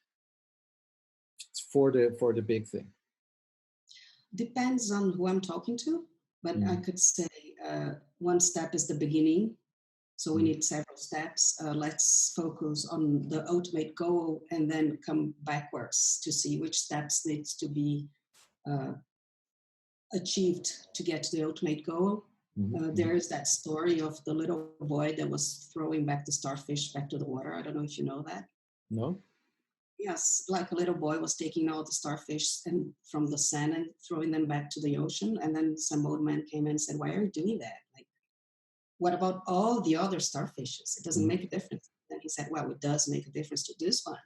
for the big thing? Depends on who I'm talking to, but I Mm. could say one step is the beginning. So we Mm. need several steps. Let's focus on the ultimate goal and then come backwards to see which steps needs to be uh, achieved to get to the ultimate goal. Mm-hmm. There is that story of the little boy that was throwing back the starfish back to the water. I don't know if you know that. No. Yes, like a little boy was taking all the starfish and from the sand and throwing them back to the ocean. And then some old man came in and said, "Why are you doing that? Like, what about all the other starfishes? It doesn't Mm-hmm. make a difference." And he said, "Well, it does make a difference to this one."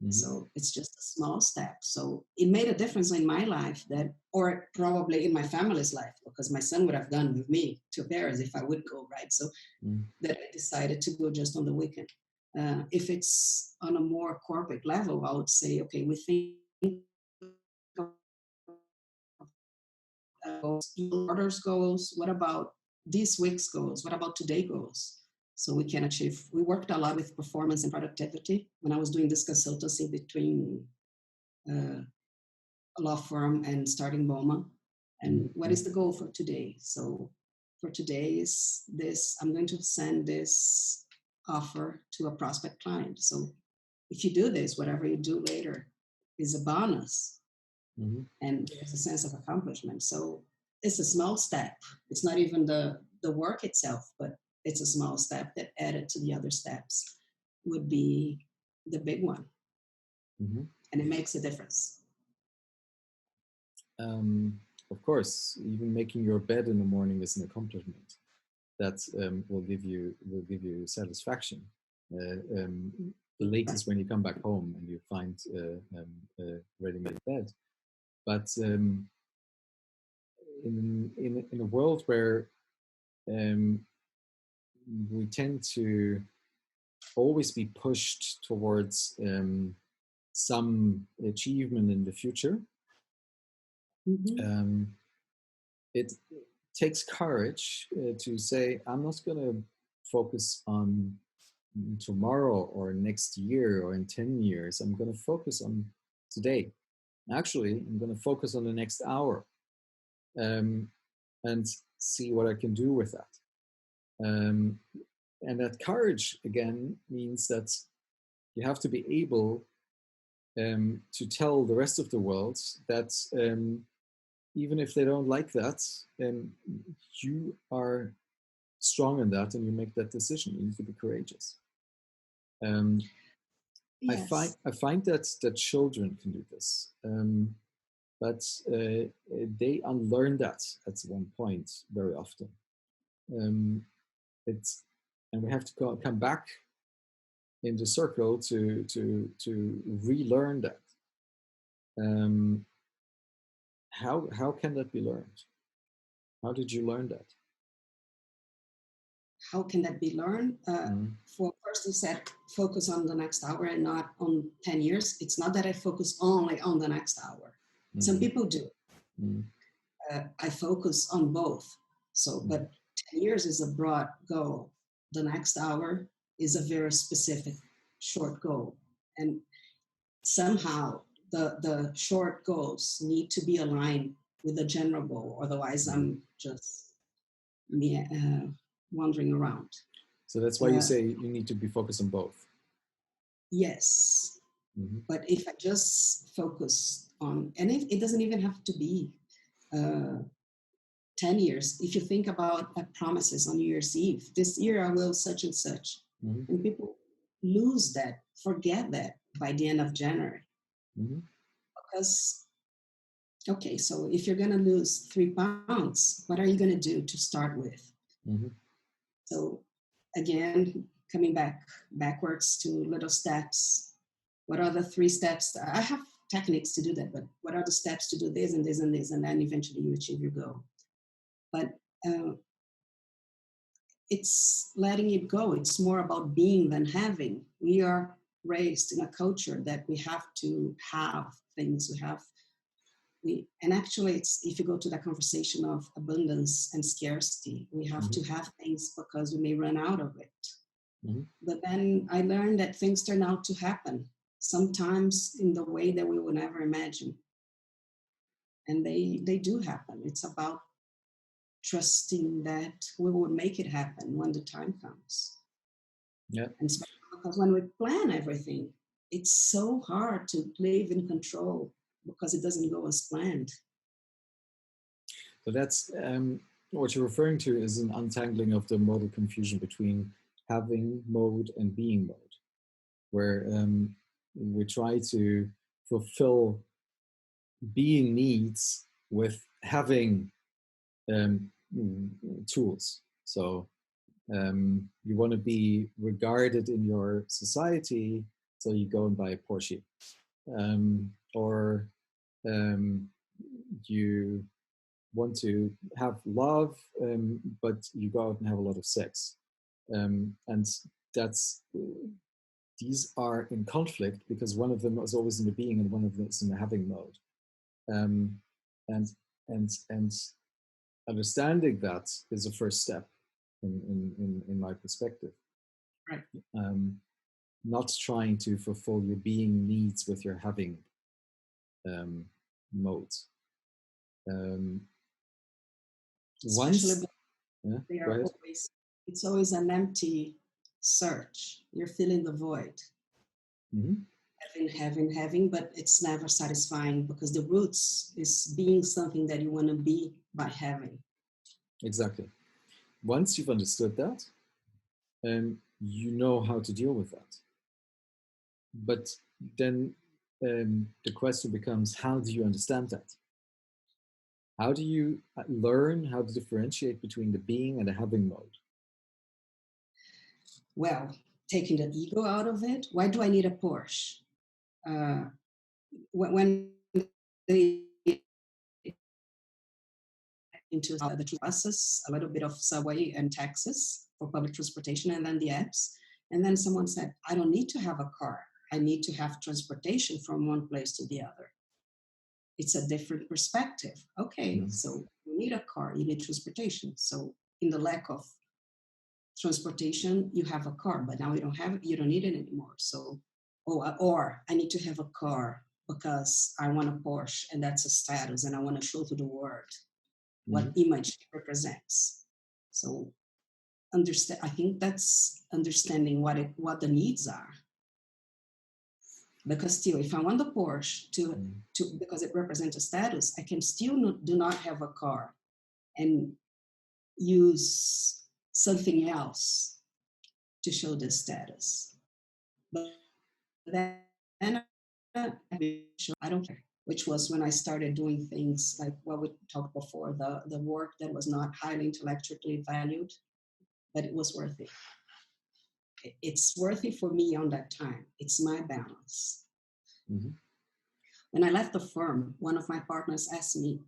Mm-hmm. So it's just a small step. So it made a difference in my life that, or probably in my family's life, because my son would have gone with me to Paris if I would go, right? So Mm-hmm. that I decided to go just on the weekend. If it's on a more corporate level, I would say, okay, we think orders goals. What about this week's goals? What about today goals? So we can achieve. We worked a lot with performance and productivity when I was doing this consultancy between uh, a law firm and starting BOMA. And what Mm-hmm. is the goal for today? So for today is this, I'm going to send this offer to a prospect client. So if you do this, whatever you do later is a bonus Mm-hmm. and there's a sense of accomplishment. So it's a small step. It's not even the work itself, but it's a small step that added to the other steps would be the big one. Mm-hmm. And it makes a difference. Um, of course, even making your bed in the morning is an accomplishment that will give you satisfaction. The latest when you come back home and you find a ready-made bed. But in a world where um, we tend to always be pushed towards some achievement in the future, Mm-hmm. it takes courage to say, I'm not going to focus on tomorrow or next year or in 10 years. I'm going to focus on today. Actually, I'm going to focus on the next hour, um, and see what I can do with that. And that courage, again, means that you have to be able to tell the rest of the world that even if they don't like that, you are strong in that and you make that decision. You need to be courageous. Um, Yes. I find that children can do this, but they unlearn that at one point very often. Um, it's and we have to come back in the circle to relearn that. Um, how can that be learned? How did you learn that? How can that be learned? Mm-hmm. For first, you said focus on the next hour and not on 10 years. It's not that I focus only on the next hour. Some Mm-hmm. people do. I focus on both. So, Mm-hmm. but 10 years is a broad goal. The next hour is a very specific short goal. And somehow the short goals need to be aligned with the general goal. Otherwise, Mm-hmm. I'm just me wandering around. So that's why you Uh, say you need to be focused on both. yes, Mm-hmm. but if I just focus on, and it doesn't even have to be uh, 10 years. If you think about promises on New Year's Eve, this year I will such and such. Mm-hmm. And people lose that, forget that by the end of January. Mm-hmm. Because, okay, so if you're going to lose 3 pounds, what are you going to do to start with? Mm-hmm. So, again, coming backwards to little steps. What are the 3 steps? I have techniques to do that, but what are the steps to do this and this and this? And then eventually you achieve your goal. But uh, it's letting it go. It's more about being than having. We are raised in a culture that we have to have things. And actually, it's if you go to the conversation of abundance and scarcity, we have Mm-hmm. to have things because we may run out of it. Mm-hmm. But then I learned that things turn out to happen, sometimes in the way that we would never imagine. And they do happen. It's about trusting that we will make it happen when the time comes. Yeah. And especially because when we plan everything, it's so hard to live in control because it doesn't go as planned. So that's what you're referring to is an untangling of the modal confusion between having mode and being mode, where we try to fulfill being needs with having um, tools. So you want to be regarded in your society, so you go and buy a Porsche, or um, you want to have love, but you go out and have a lot of sex, and that's these are in conflict because one of them is always in the being and one of them is in the having mode, um, and and understanding that is a first step in my perspective. Right. Um, not trying to fulfill your being needs with your having um, modes. Um, Especially once, yeah, they go are ahead. always, it's always an empty search. You're filling the void. Mm-hmm. Having, but it's never satisfying because the roots is being something that you want to be by having. Exactly. Once you've understood that, you know how to deal with that. But then the question becomes, how do you understand that? How do you learn how to differentiate between the being and the having mode? Well, taking the ego out of it, why do I need a Porsche? Uh, when they into the two buses, a little bit of subway and taxis for public transportation, and then the apps. And then someone said, I don't need to have a car. I need to have transportation from one place to the other. It's a different perspective. Okay, Mm-hmm. so you need a car, you need transportation. So in the lack of transportation, you have a car, but now you don't have it, you don't need it anymore. So, or I need to have a car because I want a Porsche and that's a status and I want to show to the world what image it represents. So understand, I think that's understanding what the needs are. Because still, if I want the Porsche to because it represents a status, I can still do not have a car and use something else to show the status. But then I don't care, which was when I started doing things like what we talked before, the work that was not highly intellectually valued, but it was worth it. It's worthy for me on that time. It's my balance. Mm-hmm. When I left the firm, one of my partners asked me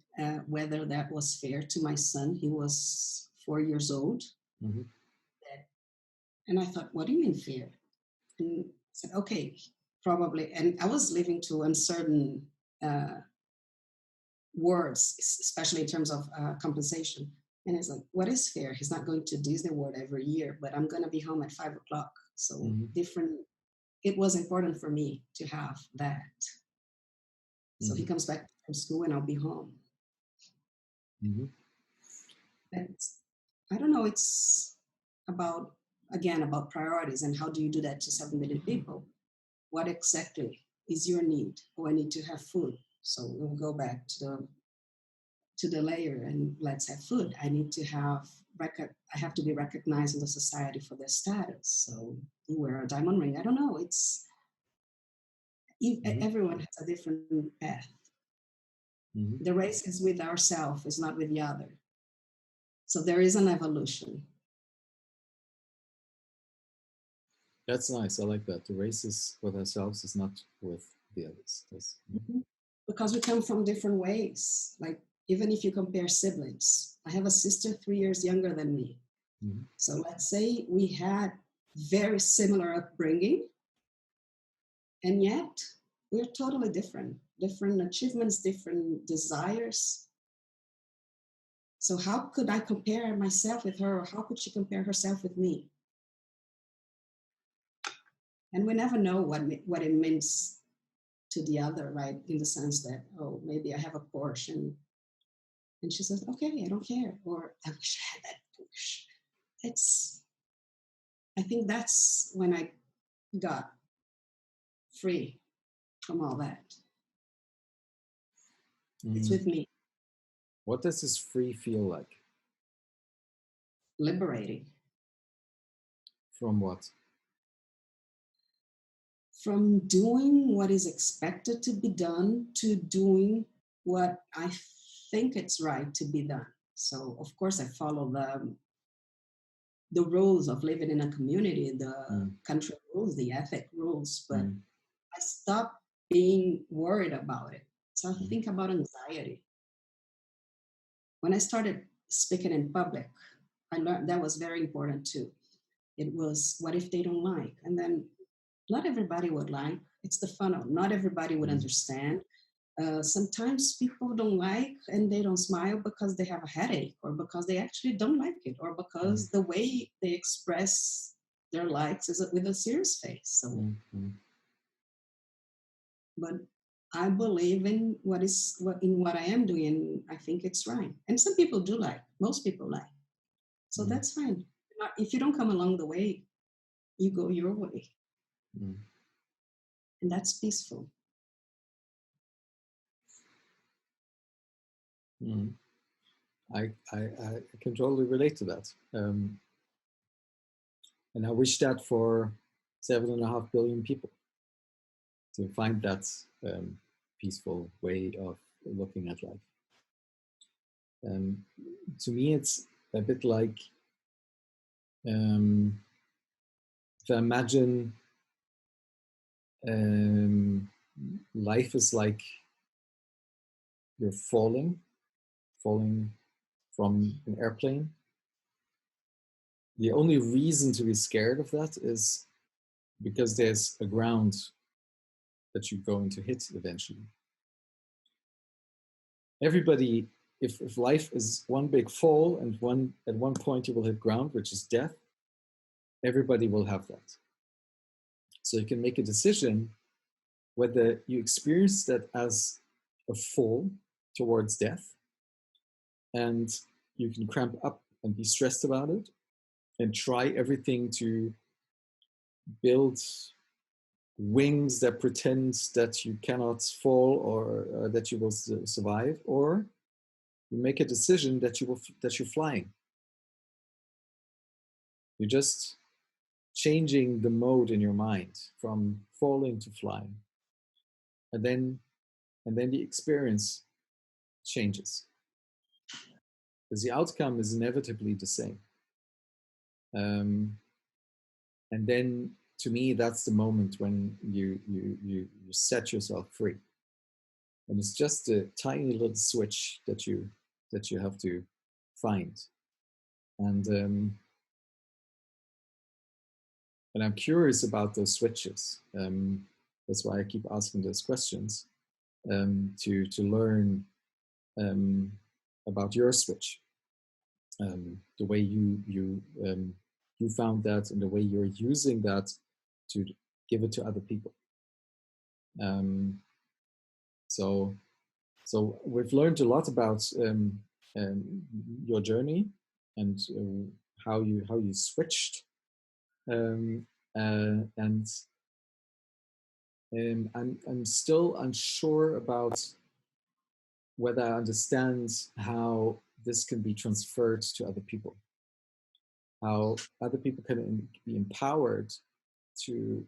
whether that was fair to my son. He was 4 years old. Mm-hmm. And I thought, what do you mean fair? And I said, okay, probably. And I was living to uncertain words, especially in terms of compensation. And it's like, what is fair? He's not going to Disney World every year, but I'm going to be home at 5 o'clock. So Mm-hmm. different. It was important for me to have that. So he Mm-hmm. comes back from school and I'll be home. Mm-hmm. And I don't know, it's about, again, about priorities and how do you do that to 7 million people? What exactly is your need? Oh, I need to have food. So we'll go back to the layer and let's have food. I need to have I have to be recognized in the society for their status. So you wear a diamond ring. I don't know. It's Mm-hmm. everyone has a different path. Mm-hmm. The race is with ourselves, it's not with the other. So there is an evolution. That's nice. I like that. The race is with ourselves, is not with the others. Mhm. Because we come from different ways. Like even if you compare siblings, I have a sister 3 years younger than me. Mm-hmm. So let's say we had very similar upbringing, and yet we're totally different. Different achievements, different desires. So how could I compare myself with her, or how could she compare herself with me? And we never know what it means to the other, right? In the sense that, oh, maybe I have a Porsche, and she says, okay, I don't care. Or I wish I had that Porsche. It's, I think that's when I got free from all that. It's Mm-hmm. with me, What does this free feel like? liberating From what? from doing what is expected to be done to doing what I think it's right to be done. So of course I follow the rules of living in a community, the Mm. country rules, the ethic rules, but Mm. I stopped being worried about it. So I Mm. think about anxiety. When I started speaking in public, I learned that was very important too. It was, what if they don't like? And then not everybody would like. It's the funnel. Not everybody would Mm. understand. Sometimes people don't like and they don't smile because they have a headache or because they actually don't like it or Mm. because the way they express their likes is with a serious face. So, Mm. Mm. but I believe in what I am doing. And I think it's right. And some people do like. Most people like. So Mm. that's fine. If you don't come along the way, you go your way, Mm. and that's peaceful. Mm. I can totally relate to that. And I wish that for 7.5 billion people to find that peaceful way of looking at life. To me, it's a bit like if I imagine life is like you're falling from an airplane. The only reason to be scared of that is because there's a ground that you're going to hit eventually. Everybody, if life is one big fall and at one point you will hit ground, which is death, everybody will have that. So you can make a decision whether you experience that as a fall towards death, and you can cramp up and be stressed about it and try everything to build wings that pretend that you cannot fall or that you will survive, or you make a decision that you're flying. You're just changing the mode in your mind from falling to flying, and then the experience changes because the outcome is inevitably the same. And then, to me, that's the moment when you set yourself free. and it's just a tiny little switch that you have to find. And I'm curious about those switches. That's why I keep asking those questions, to learn about your switch, the way you found that, and the way you're using that to give it to other people. So we've learned a lot about your journey, and how you switched, and I'm still unsure about whether I understand how this can be transferred to other people, how other people can be empowered to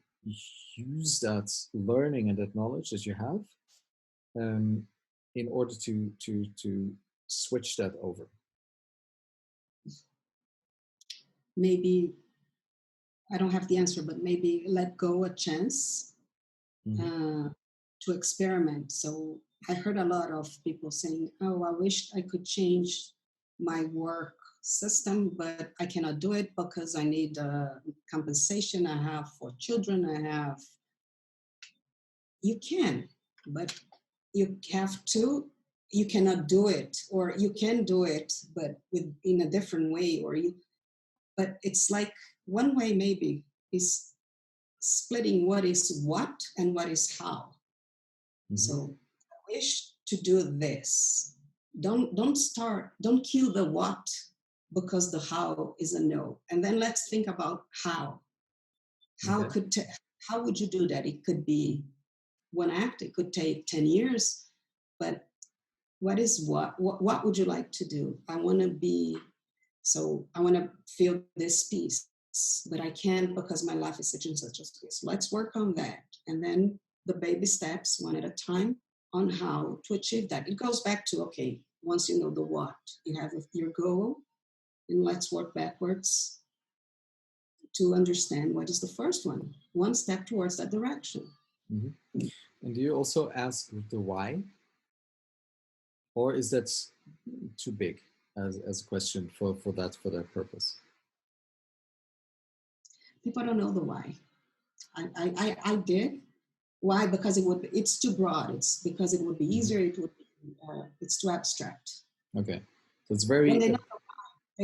use that learning and that knowledge that you have, in order to switch that over. Maybe, I don't have the answer, but maybe let go a chance to experiment. So I heard a lot of people saying, oh, I wish I could change my work system, but I cannot do it because I need compensation. I have 4 children. You can, but you cannot do it, or you can do it, but in a different way, but it's like one way maybe is splitting what is what and what is how. So I wish to do this. Don't kill the what because the how is a no. And then let's think about how. How would you do that? It could be one act, it could take 10 years, but what would you like to do? I want to feel this peace, but I can't because my life is such and such a space. Let's work on that. And then the baby steps, one at a time, on how to achieve that. It goes back to, okay, once you know the what, you have your goal, and let's work backwards to understand what is the first one step towards that direction. Mm-hmm. And do you also ask the why? Or is that too big as a question for that purpose? People don't know the why. I did. Why? Because it's too broad. It's because it would be easier. It's too abstract. Okay, so it's very. When they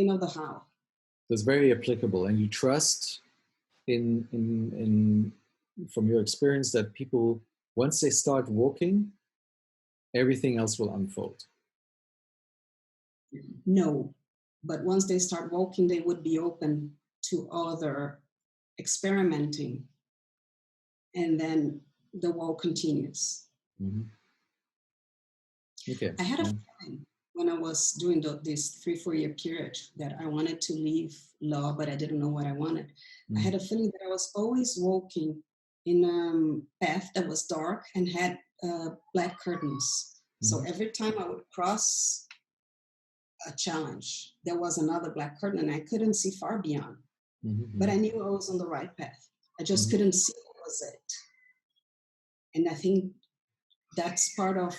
know the how. So it's very applicable, and you trust in from your experience that people, once they start walking, everything else will unfold. No, but once they start walking, they would be open to other experimenting, and then the walk continues. Mm-hmm. Okay. I had a feeling when I was doing this 3-4 year period that I wanted to leave law, but I didn't know what I wanted. Mm-hmm. I had a feeling that I was always walking in a path that was dark and had black curtains. Mm-hmm. So every time I would cross a challenge, there was another black curtain, and I couldn't see far beyond. Mm-hmm. But I knew I was on the right path. I just couldn't see what was it. And I think that's part of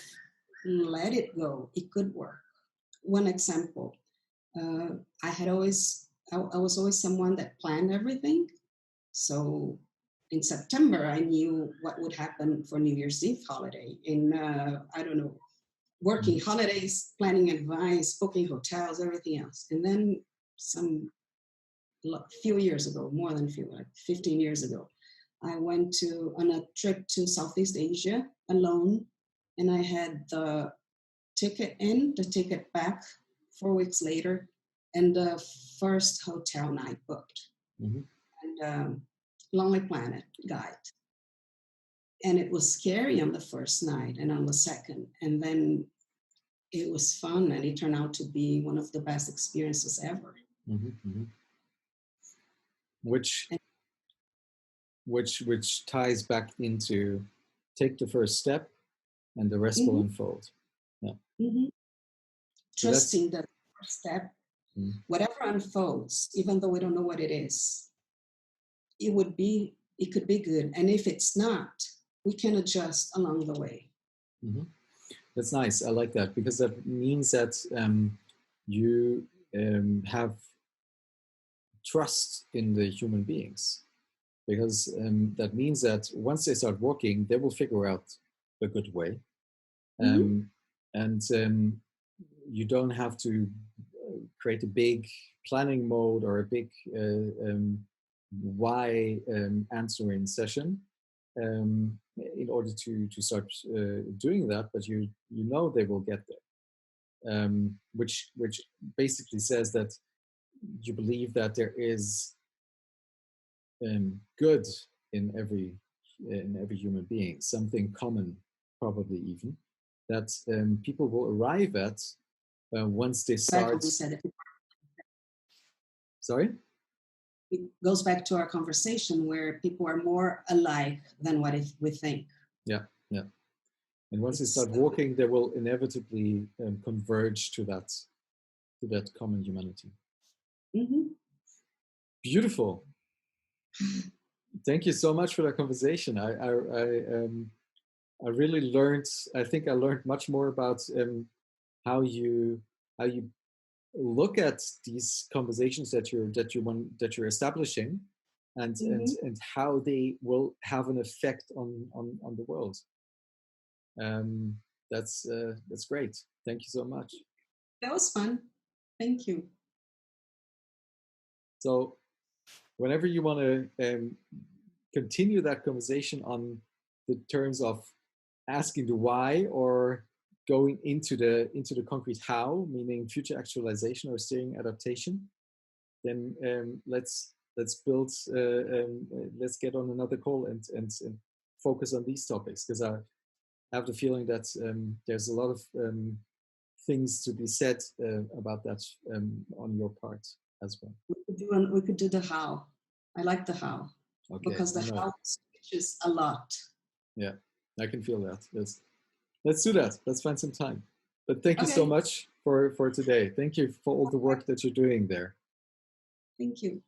let it go. It could work. One example, I was always someone that planned everything. So in September, I knew what would happen for New Year's Eve holiday. In, I don't know, working holidays, planning advice, booking hotels, everything else. And then few years ago, more than few, like 15 years ago, I went on a trip to Southeast Asia alone, and I had the ticket in, the ticket back 4 weeks later, and the first hotel night booked. Mm-hmm. And Lonely Planet guide. And it was scary on the first night and on the second. And then it was fun, and it turned out to be one of the best experiences ever. Mm-hmm. Mm-hmm. Which ties back into take the first step and the rest will unfold. Yeah. Mm-hmm. So trusting the first step, whatever unfolds, even though we don't know what it is, it could be good. And if it's not, we can adjust along the way. Mm-hmm. That's nice. I like that because that means that you have trust in the human beings. Because that means that once they start working, they will figure out a good way. Mm-hmm. And you don't have to create a big planning mode or a big why answering session in order to start doing that, but you know they will get there, which basically says that you believe that there is good in every human being, something common, probably even that people will arrive at once they Back start. what we said. Sorry. It goes back to our conversation where people are more alike than what if we think. Yeah, yeah. And once they It's start walking, they will inevitably converge to that common humanity. mm-hmm. Beautiful. Thank you so much for that conversation. I really learned. I think I learned much more about how you how you look at these conversations that you're establishing, Mm-hmm. and how they will have an effect on the world. Um, that's great. Thank you so much. That was fun. Thank you. So whenever you want to continue that conversation on the terms of asking the why or going into the concrete how, meaning future actualization or steering adaptation, then let's get on another call and focus on these topics, because I have the feeling that there's a lot of things to be said about that on your part as well. We could do the how. I like the how Okay, because the I know. how switches a lot. Yeah, I can feel that. Let's do that. Let's find some time. But thank you so Okay. much for today. Thank you for all the work that you're doing there. Thank you.